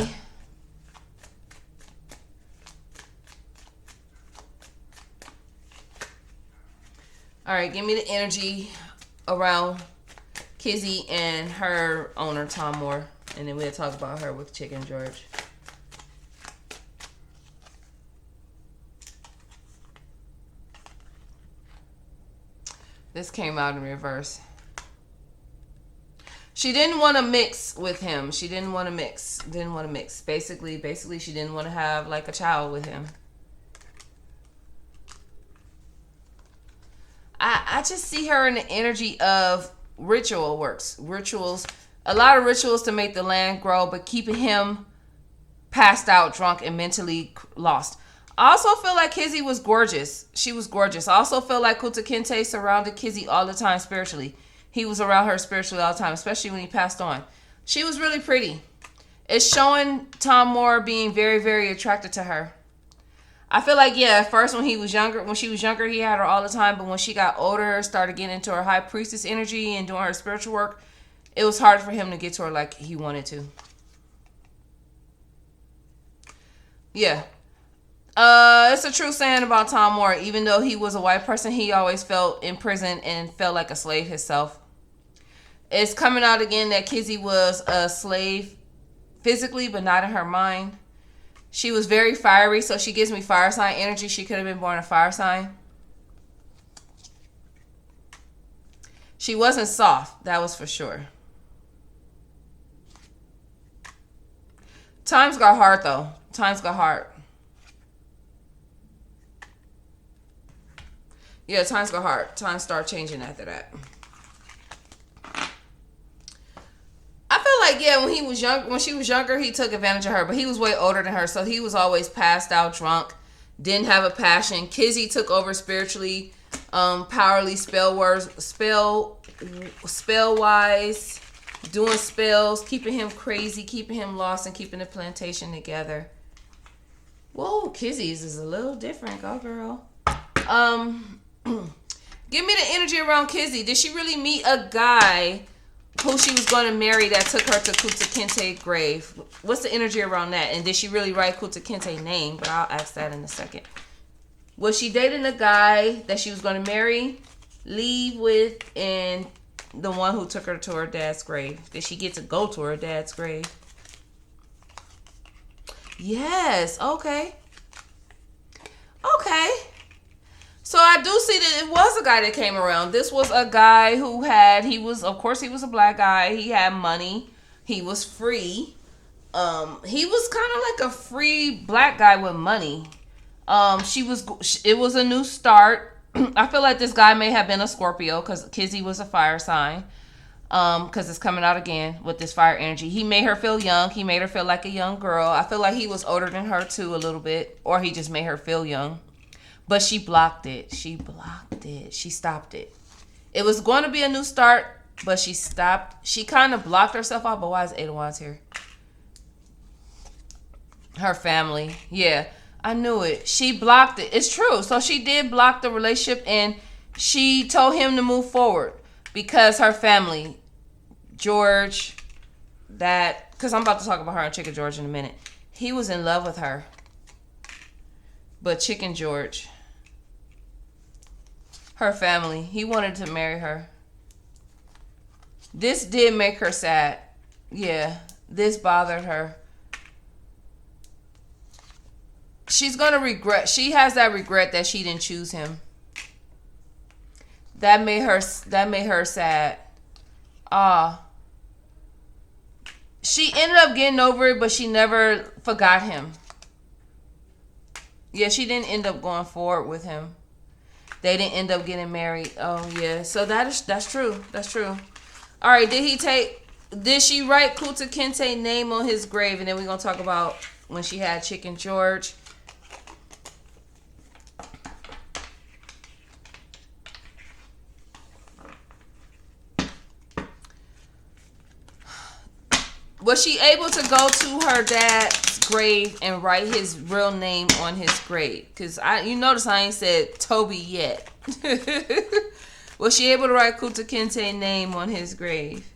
All right, give me the energy around Kizzy and her owner, Tom Moore. And then we'll talk about her with Chicken George. This came out in reverse. She didn't want to mix with him. She didn't want to mix. Didn't want to mix. Basically, she didn't want to have like a child with him. I just see her in the energy of rituals, a lot of rituals to make the land grow, but keeping him passed out, drunk, and mentally lost. I also feel like Kizzy was gorgeous. She was gorgeous. I also feel like KUNTA KINTE surrounded Kizzy all the time spiritually. He was around her spiritually all the time, especially when he passed on. She was really pretty. It's showing Tom Moore being very, very attracted to her. I feel like, yeah, at first when she was younger, he had her all the time. But when she got older, started getting into her high priestess energy and doing her spiritual work, it was hard for him to get to her like he wanted to. Yeah. It's a true saying about Tom Moore. Even though he was a white person, he always felt in prison and felt like a slave himself. It's coming out again that Kizzy was a slave physically, but not in her mind. She was very fiery, so she gives me fire sign energy. She could have been born a fire sign. She wasn't soft, that was for sure. Times got hard, though. Times got hard. Yeah, times got hard. Times start changing after that. I feel like, yeah, when she was younger, he took advantage of her, but he was way older than her, so he was always passed out, drunk, didn't have a passion. Kizzy took over spiritually, powerly, spell-wise, doing spells, keeping him crazy, keeping him lost, and keeping the plantation together. Whoa, Kizzy's is a little different. Go, girl. Give me the energy around Kizzy. Did she really meet a guy who she was going to marry that took her to KUNTA KINTE grave? What's the energy around that? And did she really write KUNTA KINTE name? But I'll ask that in a second. Was she dating a guy that she was going to marry, leave with, and the one who took her to her dad's grave? Did she get to go to her dad's grave? Yes. Okay. Okay. So I do see that it was a guy that came around. This was a guy who he was a black guy. He had money. He was free. He was kind of like a free black guy with money. It was a new start. I feel like this guy may have been a Scorpio because Kizzy was a fire sign. Because it's coming out again with this fire energy. He made her feel young. He made her feel like a young girl. I feel like he was older than her too a little bit, or he just made her feel young. But she blocked it. She blocked it. She stopped it. It was going to be a new start, but she stopped. She kind of blocked herself out. But why is Eight of Wands here? Her family. Yeah, I knew it. She blocked it. It's true. So she did block the relationship, and she told him to move forward because her family. George, that, because I'm about to talk about her and Chicken George in a minute. He was in love with her. But Chicken George, her family, he wanted to marry her. This did make her sad. Yeah, this bothered her. She's going to regret. She has that regret that she didn't choose him. That made her sad. She ended up getting over it, but she never forgot him. Yeah, she didn't end up going forward with him. They didn't end up getting married. Oh yeah, so that's true. That's true. All right, did she write Kunta Kinte name on his grave? And then we're gonna talk about when she had Chicken George. Was she able to go to her dad's grave and write his real name on his grave? Because you notice I ain't said Toby yet. Was she able to write Kunta Kinte's name on his grave?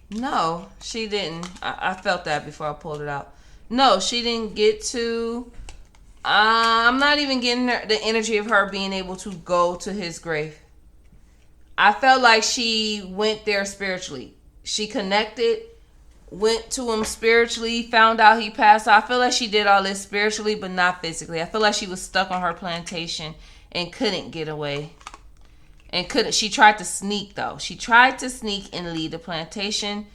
No, she didn't. I felt that before I pulled it out. No, she didn't get to. I'm not even getting the energy of her being able to go to his grave. I felt like she went there spiritually. She connected, went to him spiritually, found out he passed out. I feel like she did all this spiritually, but not physically. I feel like she was stuck on her plantation and couldn't get away. She tried to sneak, though. She tried to sneak and leave the plantation.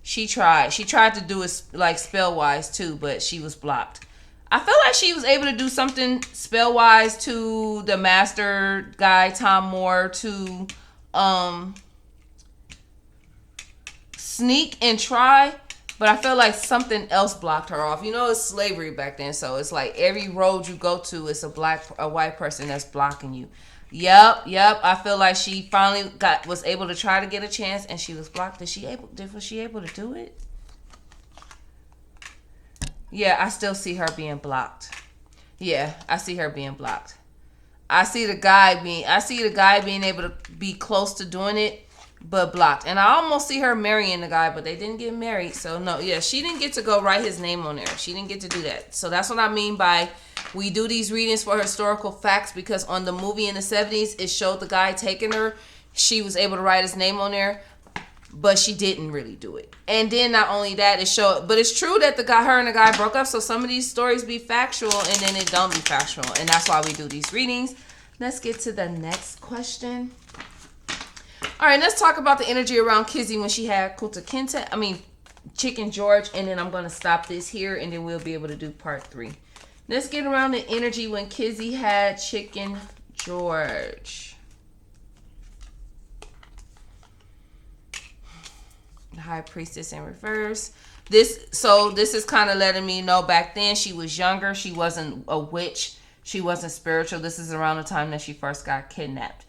She tried to do it like spell-wise, too, but she was blocked. I feel like she was able to do something spell-wise to the master guy, Tom Moore, to sneak and try, but I feel like something else blocked her off. You know, it's slavery back then, so it's like every road you go to, it's a white person that's blocking you. Yep. I feel like she finally was able to try to get a chance, and she was blocked. Was she able to do it? Yeah, I still see her being blocked. Yeah, I see her being blocked. I see the guy being able to be close to doing it, but blocked. And I almost see her marrying the guy, but they didn't get married. So no, yeah, she didn't get to go write his name on there. She didn't get to do that. So that's what I mean by we do these readings for historical facts, because on the movie in the 70s, it showed the guy taking her. She was able to write his name on there, but she didn't really do it. And then not only that, but it's true that her and the guy broke up. So some of these stories be factual and then it don't be factual. And that's why we do these readings. Let's get to the next question. All right, let's talk about the energy around Kizzy when she had Chicken George. And then I'm going to stop this here and then we'll be able to do part 3. Let's get around the energy when Kizzy had Chicken George. The High Priestess in reverse. This is kind of letting me know back then she was younger. She wasn't a witch. She wasn't spiritual. This is around the time that she first got kidnapped.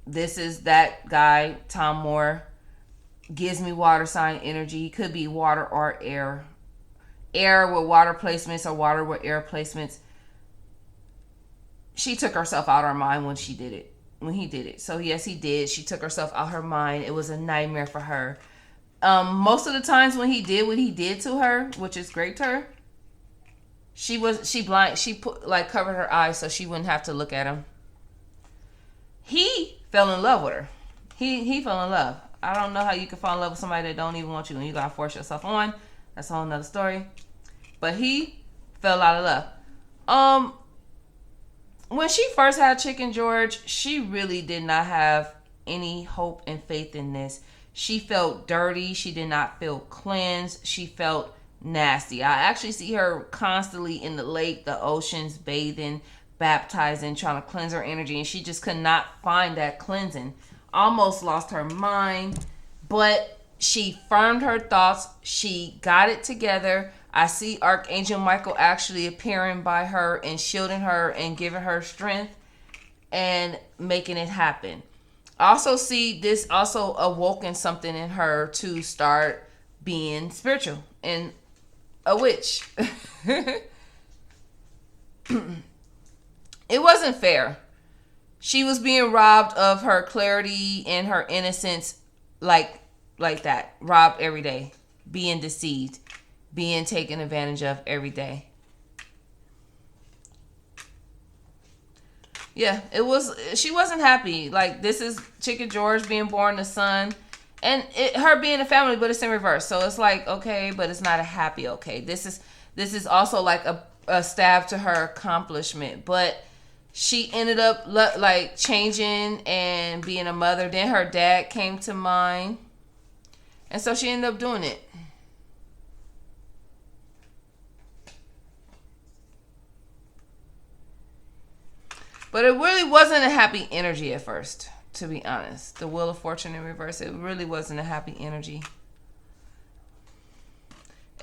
This is that guy, Tom Moore. Gives me water sign energy. He could be water or air. Air with water placements or water with air placements. She took herself out of her mind when he did it. So yes, he did. She took herself out of her mind. It was a nightmare for her. Most of the times when he did what he did to her, which is great to her, she covered her eyes so she wouldn't have to look at him. He fell in love with her. He fell in love. I don't know how you can fall in love with somebody that don't even want you and you gotta force yourself on. That's a whole nother story. But he fell out of love. When she first had Chicken George, she really did not have any hope and faith in this. She felt dirty. She did not feel cleansed. She felt nasty. I actually see her constantly in the lake, the oceans, bathing, baptizing, trying to cleanse her energy, and she just could not find that cleansing. Almost lost her mind, but she firmed her thoughts. She got it together. I see Archangel Michael actually appearing by her and shielding her and giving her strength and making it happen. I also see this also awoken something in her to start being spiritual and a witch. It wasn't fair. She was being robbed of her clarity and her innocence like that. Robbed every day. Being deceived. Being taken advantage of every day. Yeah, it was. She wasn't happy. Like, this is Chicken George being born the son. And her being a family, but it's in reverse. So it's like, okay, but it's not a happy okay. This is also like a stab to her accomplishment. But she ended up like changing and being a mother. Then her dad came to mind. And so she ended up doing it. But it really wasn't a happy energy at first, to be honest. The Wheel of Fortune in reverse, it really wasn't a happy energy.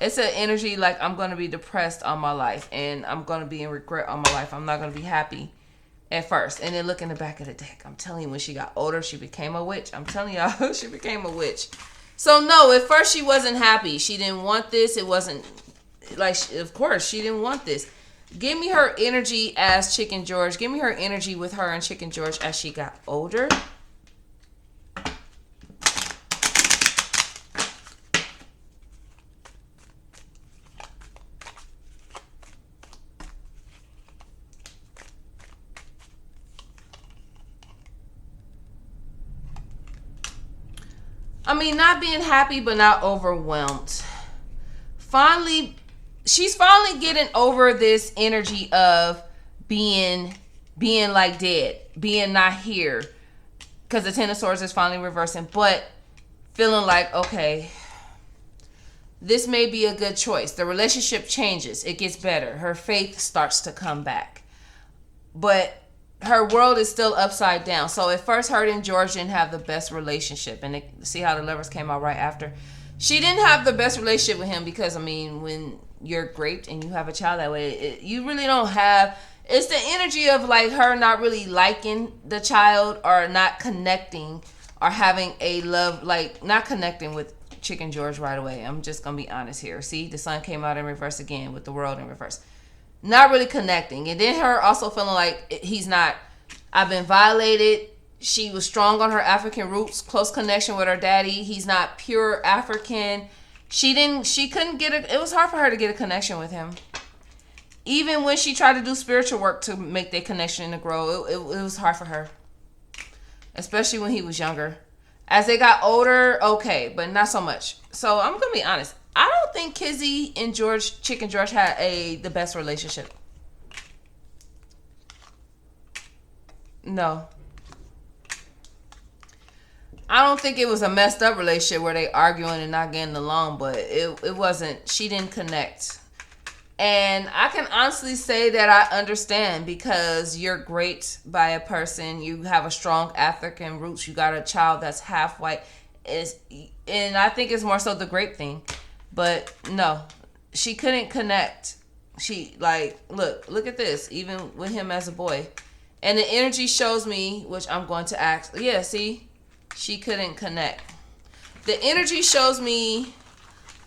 It's an energy like, I'm going to be depressed all my life, and I'm going to be in regret all my life. I'm not going to be happy at first. And then look in the back of the deck. I'm telling you, when she got older, she became a witch. I'm telling y'all, she became a witch. So no, at first she wasn't happy. She didn't want this. It wasn't like, of course, she didn't want this. Give me her energy as Chicken George. Give me her energy with her and Chicken George as she got older. I mean, not being happy, but not overwhelmed. She's finally getting over this energy of being like dead, being not here, because the Ten of Swords is finally reversing, but feeling like, okay, this may be a good choice. The relationship changes. It gets better. Her faith starts to come back. But her world is still upside down. So at first, her and George didn't have the best relationship. And see how the Lovers came out right after? She didn't have the best relationship with him because, I mean, when you're raped and you have a child that way, you really don't have... It's the energy of like her not really liking the child or not connecting or having a love, like not connecting with Chicken George right away. I'm just going to be honest here. See, the sun came out in reverse again with the world in reverse. Not really connecting. And then her also feeling like he's not... I've been violated. She was strong on her African roots, close connection with her daddy. He's not pure African. She couldn't get it was hard for her to get a connection with him. Even when she tried to do spiritual work to make their connection to grow, it was hard for her. Especially when he was younger. As they got older, okay, but not so much. So I'm going to be honest. I don't think Kizzy and Chicken George had the best relationship. No. I don't think it was a messed up relationship where they arguing and not getting along, but it wasn't. She didn't connect. And I can honestly say that I understand, because you're great by a person. You have a strong African roots. You got a child that's half white. And I think it's more so the grape thing. But no, she couldn't connect. She look at this, even with him as a boy. And the energy shows me, which I'm going to ask. Yeah, see? She couldn't connect. The energy shows me,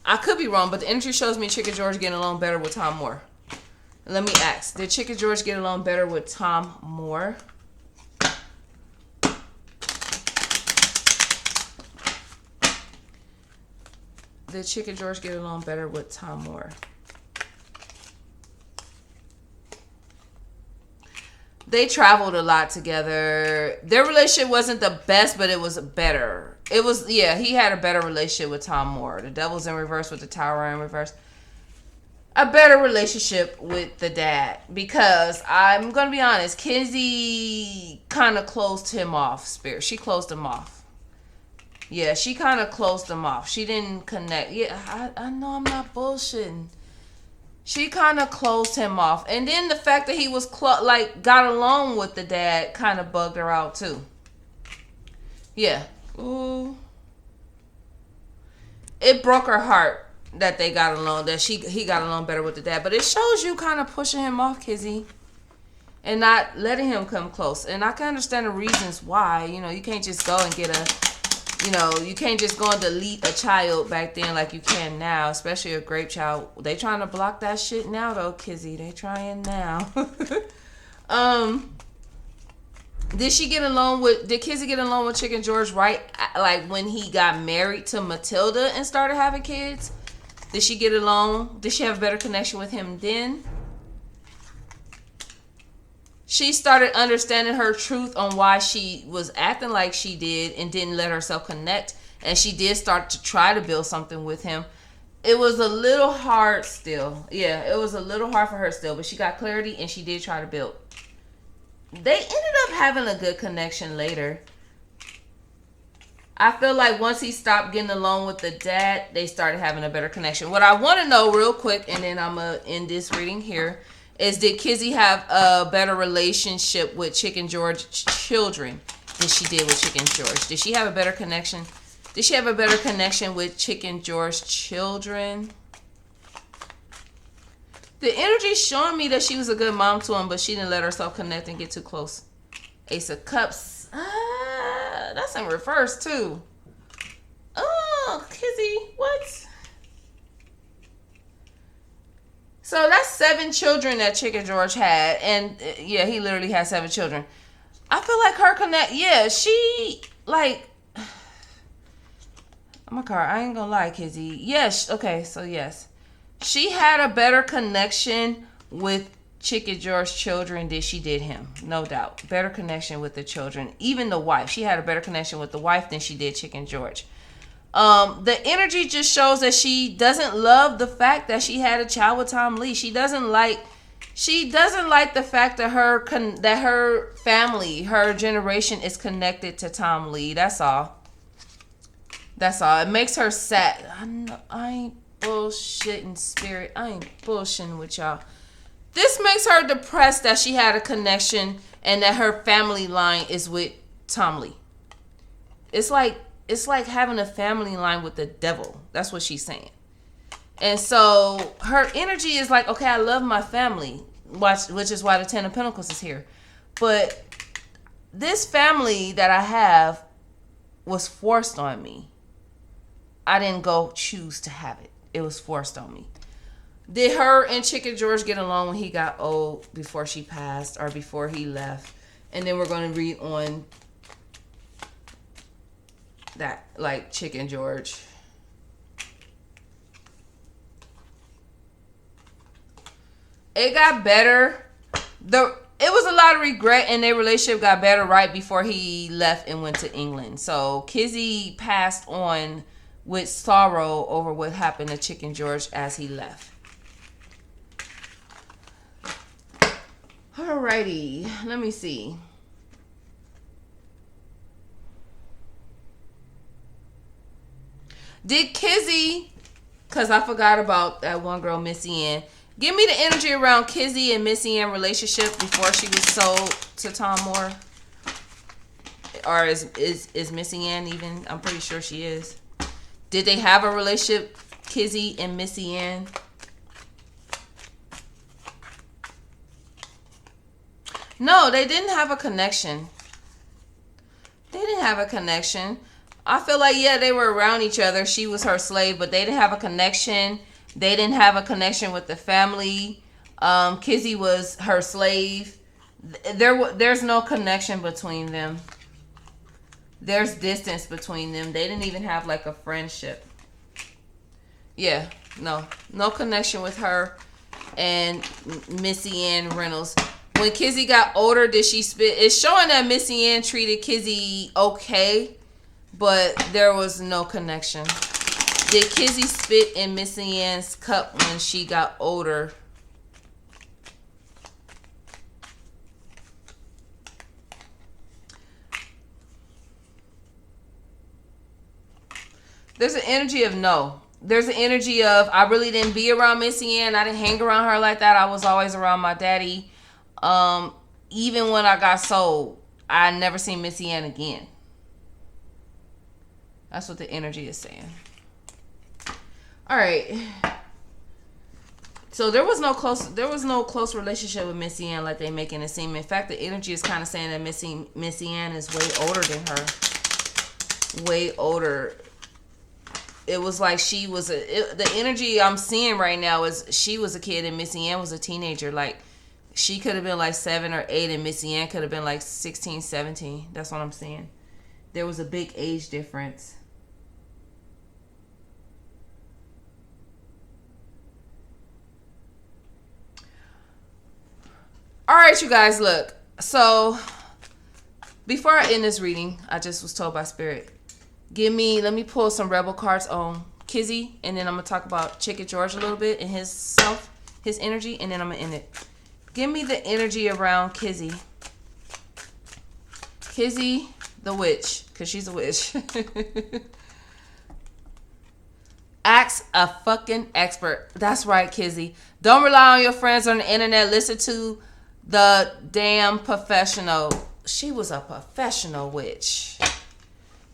I could be wrong, but the energy shows me Chicken George getting along better with Tom Moore. Let me ask, did Chicken George get along better with Tom Moore? Did Chicken George get along better with Tom Moore? They traveled a lot together. Their relationship wasn't the best, but it was better. It was, yeah, he had a better relationship with Tom Moore. The Devil's in reverse with the Tower in reverse. A better relationship with the dad. Because I'm going to be honest, Kizzy kind of closed him off, Spirit. She closed him off. Yeah, she kind of closed him off. She didn't connect. Yeah, I know I'm not bullshitting. She kind of closed him off. And then the fact that he was, got along with the dad kind of bugged her out, too. Yeah. Ooh. It broke her heart that they got along, that he got along better with the dad. But it shows you kind of pushing him off, Kizzy. And not letting him come close. And I can understand the reasons why. You know, you can't just go and get you can't just go and delete a child back then like you can now, especially a grape child. They trying to block that shit now, though, Kizzy. They trying now. Did Kizzy get along with Chicken George right, like, when he got married to Matilda and started having kids? Did she get along? Did she have a better connection with him then? She started understanding her truth on why she was acting like she did and didn't let herself connect. And she did start to try to build something with him. It was a little hard still. Yeah, it was a little hard for her still. But she got clarity and she did try to build. They ended up having a good connection later. I feel like once he stopped getting along with the dad, they started having a better connection. What I want to know real quick, and then I'm going to end this reading here, is did Kizzy have a better relationship with Chicken George's children than she did with Chicken George? Did she have a better connection? Did she have a better connection with Chicken George's children? The energy's showing me that she was a good mom to him, but she didn't let herself connect and get too close. Ace of Cups. That's in reverse, too. Oh, Kizzy, what? So that's 7 children that Chicken George had. And, yeah, he literally had 7 children. I feel like her she, like... I'm a car. I ain't gonna lie, Kizzy. Yes. Okay, so yes. She had a better connection with Chicken George's children than she did him. No doubt. Better connection with the children. Even the wife. She had a better connection with the wife than she did Chicken George. The energy just shows that she doesn't love the fact that she had a child with Tom Lee. She doesn't like the fact that her family, her generation is connected to Tom Lee. That's all. That's all. It makes her sad. I ain't bullshitting, spirit. I ain't bullshitting with y'all. This makes her depressed that she had a connection and that her family line is with Tom Lee. It's like having a family line with the devil. That's what she's saying. And so her energy is like, okay, I love my family, which is why the 10 of Pentacles is here. But this family that I have was forced on me. I didn't go choose to have it. It was forced on me. Did her and Chicken George get along when he got old, before she passed or before he left? And then we're going to read on that, like, Chicken George. It got better. It was a lot of regret, and their relationship got better right before he left and went to England. So Kizzy passed on with sorrow over what happened to Chicken George as he left. Alrighty, let me see. Did Kizzy, because I forgot about that one girl, Missy Ann. Give me the energy around Kizzy and Missy Ann relationship before she was sold to Tom Moore. Or is Missy Ann even? I'm pretty sure she is. Did they have a relationship, Kizzy and Missy Ann? No, they didn't have a connection. They didn't have a connection. I feel like, yeah, they were around each other. She was her slave, but they didn't have a connection. They didn't have a connection with the family. Kizzy was her slave. There's no connection between them. There's distance between them. They didn't even have like a friendship. Yeah, no connection with her and Missy Ann Reynolds. When Kizzy got older, did she spit? It's showing that Missy Ann treated Kizzy okay, but there was no connection. Did Kizzy spit in Missy Ann's cup when she got older? There's an energy of no. There's an energy of I really didn't be around Missy Ann. I didn't hang around her like that. I was always around my daddy. Even when I got sold, I never seen Missy Ann again. That's what the energy is saying. All right. So there was no close relationship with Missy Ann like they making it seem. In fact, the energy is kind of saying that Missy Ann is way older than her. Way older. It was like she was the energy I'm seeing right now is she was a kid and Missy Ann was a teenager. Like she could have been like 7 or 8 and Missy Ann could have been like 16, 17. That's what I'm seeing. There was a big age difference. All right, you guys, look. So before I end this reading, I just was told by Spirit, let me pull some Rebel cards on Kizzy, and then I'm going to talk about Chicken George a little bit and his energy, and then I'm going to end it. Give me the energy around Kizzy. Kizzy, the witch, because she's a witch. Ask a fucking expert. That's right, Kizzy. Don't rely on your friends on the internet. Listen to the damn professional. She was a professional witch.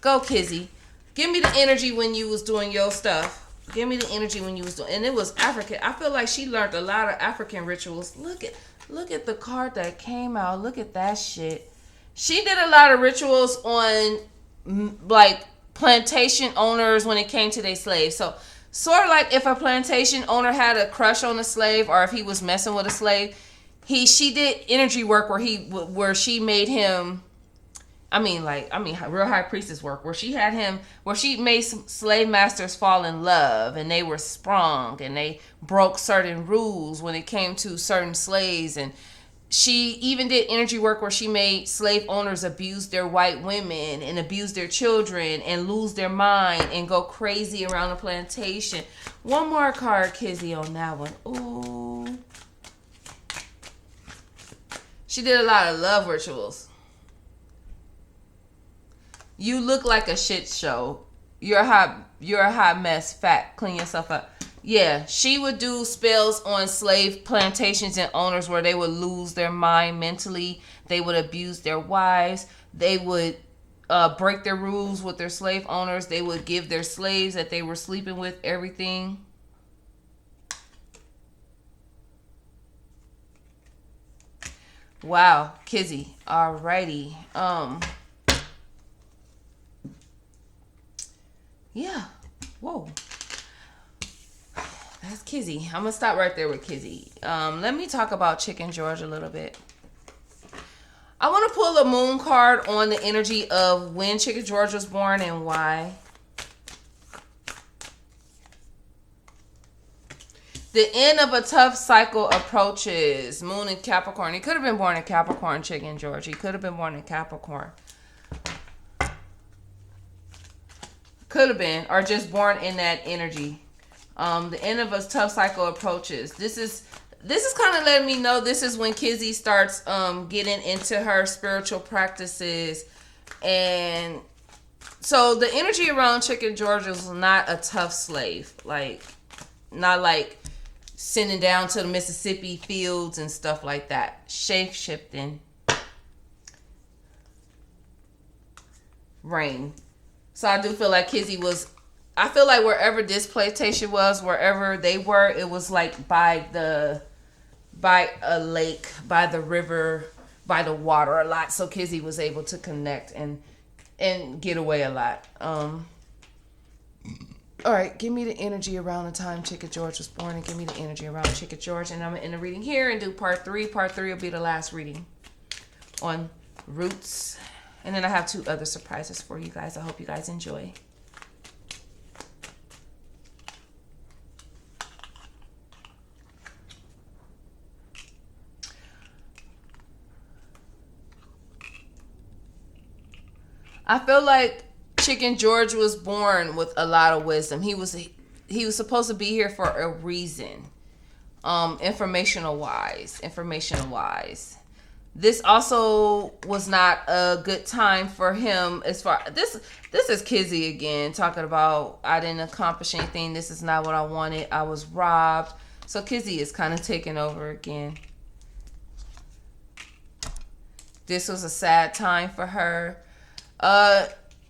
Go, Kizzy. Give me the energy when you was doing your stuff. Give me the energy when you was doing, and it was African. I feel like she learned a lot of African rituals. Look at the card that came out. Look at that shit. She did a lot of rituals on like plantation owners when it came to their slaves. So sort of like if a plantation owner had a crush on a slave or if he was messing with a slave, she did energy work where she made him. I mean, real high priestess work where she made some slave masters fall in love and they were sprung and they broke certain rules when it came to certain slaves. And she even did energy work where she made slave owners abuse their white women and abuse their children and lose their mind and go crazy around the plantation. One more card, Kizzy, on that one. Ooh. She did a lot of love rituals. You look like a shit show. You're a hot mess. Fat. Clean yourself up. Yeah, she would do spells on slave plantations and owners where they would lose their mind mentally. They would abuse their wives. They would break their rules with their slave owners. They would give their slaves that they were sleeping with everything. Wow, Kizzy. Alrighty. Yeah. Whoa. That's Kizzy. I'm going to stop right there with Kizzy. Let me talk about Chicken George a little bit. I want to pull a moon card on the energy of when Chicken George was born and why. The end of a tough cycle approaches. Moon in Capricorn. He could have been born in Capricorn, Chicken George. He could have been born in Capricorn. Could have been, or just born in that energy. The end of a tough cycle approaches. This is kind of letting me know this is when Kizzy starts getting into her spiritual practices. And so the energy around Chicken George was not a tough slave. Like, not like sending down to the Mississippi fields and stuff like that. Shape-shifting. Rain. So I do feel like Kizzy was, I feel like wherever this plantation was, wherever they were, it was like by a lake, by the river, by the water a lot. So Kizzy was able to connect and get away a lot. All right, give me the energy around the time Chicken George was born and give me the energy around Chicken George. And I'm going to end the reading here and do part 3. Part 3 will be the last reading on roots. And then I have 2 other surprises for you guys. I hope you guys enjoy. I feel like Chicken George was born with a lot of wisdom. He was supposed to be here for a reason. Informational wise. This also was not a good time for him as far this is Kizzy again talking about I didn't accomplish anything. This is not what I wanted. I was robbed. So Kizzy is kind of taking over again. This was a sad time for her.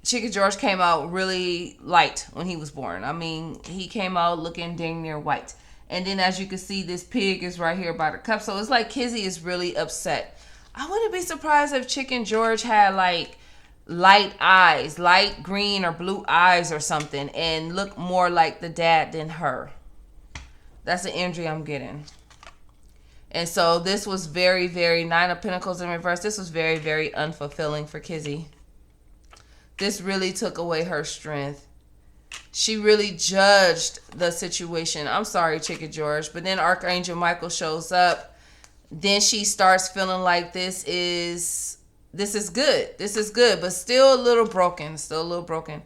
Chicken George came out really light when he was born. I mean, he came out looking dang near white. And then as you can see, this pig is right here by the cup. So it's like Kizzy is really upset. I wouldn't be surprised if Chicken George had like light eyes, light green or blue eyes or something, and look more like the dad than her. That's the energy I'm getting. And so this was very, very, Nine of Pentacles in reverse. This was very, very unfulfilling for Kizzy. This really took away her strength. She really judged the situation. I'm sorry, Chicken George. But then Archangel Michael shows up. Then she starts feeling like this is good. This is good, but still a little broken. Still a little broken.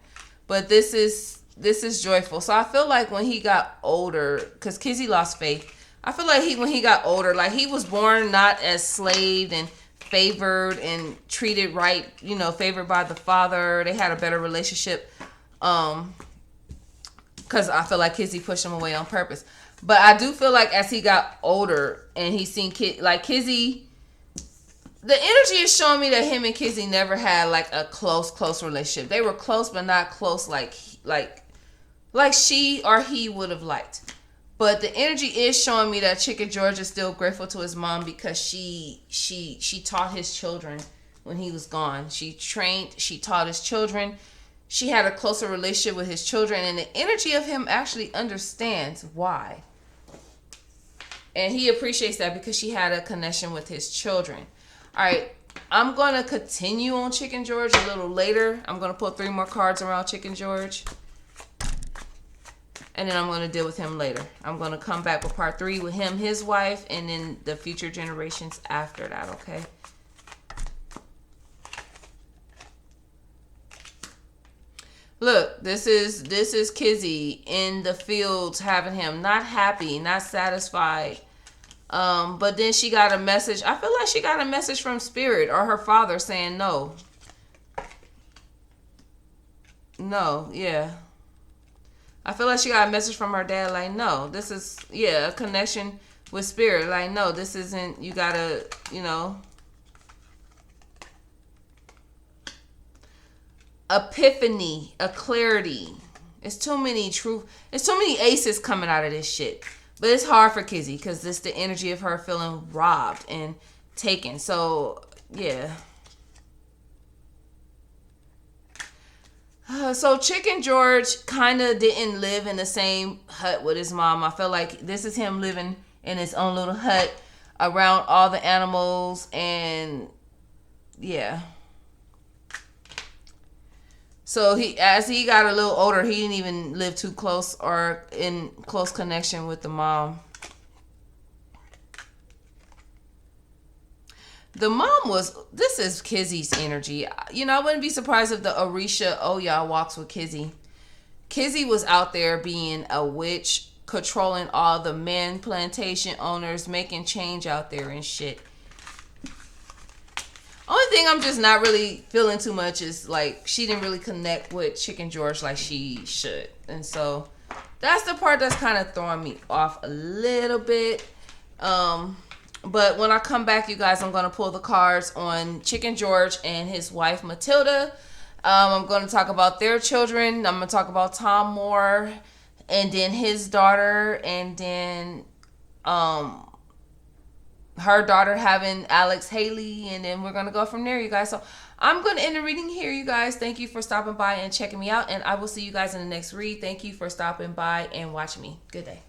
But this is joyful. So I feel like when he got older, because Kizzy lost faith, I feel like when he got older, like he was born not as slaved and favored and treated right, you know, favored by the father. They had a better relationship. Because I feel like Kizzy pushed him away on purpose. But I do feel like as he got older and he seen Kizzy, the energy is showing me that him and Kizzy never had like a close relationship. They were close, but not close like she or he would have liked. But the energy is showing me that Chicken George is still grateful to his mom because she taught his children when he was gone. She trained, she taught his children. She had a closer relationship with his children, and the energy of him actually understands why. And he appreciates that because she had a connection with his children. All right, I'm going to continue on Chicken George a little later. I'm going to pull 3 more cards around Chicken George. And then I'm going to deal with him later. I'm going to come back with part 3 with him, his wife, and then the future generations after that, okay? Look, this is Kizzy in the fields having him not happy, not satisfied. But then she got a message. I feel like she got a message from Spirit or her father saying no. No, yeah. I feel like she got a message from her dad like, no, this is, yeah, a connection with Spirit. Like, no, this isn't, you gotta, you know. Epiphany, a clarity. It's too many aces coming out of this shit. But it's hard for Kizzy because it's the energy of her feeling robbed and taken. So, yeah. So Chicken George kind of didn't live in the same hut with his mom. I feel like this is him living in his own little hut around all the animals, and yeah. So as he got a little older, he didn't even live too close or in close connection with the mom. The mom this is Kizzy's energy. You know, I wouldn't be surprised if the Orisha Oya walks with Kizzy. Kizzy was out there being a witch, controlling all the men, plantation owners, making change out there and shit. Only thing I'm just not really feeling too much is like she didn't really connect with Chicken George like she should. And so that's the part that's kind of throwing me off a little bit. But when I come back, you guys, I'm going to pull the cards on Chicken George and his wife, Matilda. I'm going to talk about their children. I'm going to talk about Tom Moore and then his daughter, and then her daughter having Alex Haley, and then we're going to go from there, you guys. So I'm going to end the reading here, you guys. Thank you for stopping by and checking me out, and I will see you guys in the next read. Thank you for stopping by and watching me. Good day.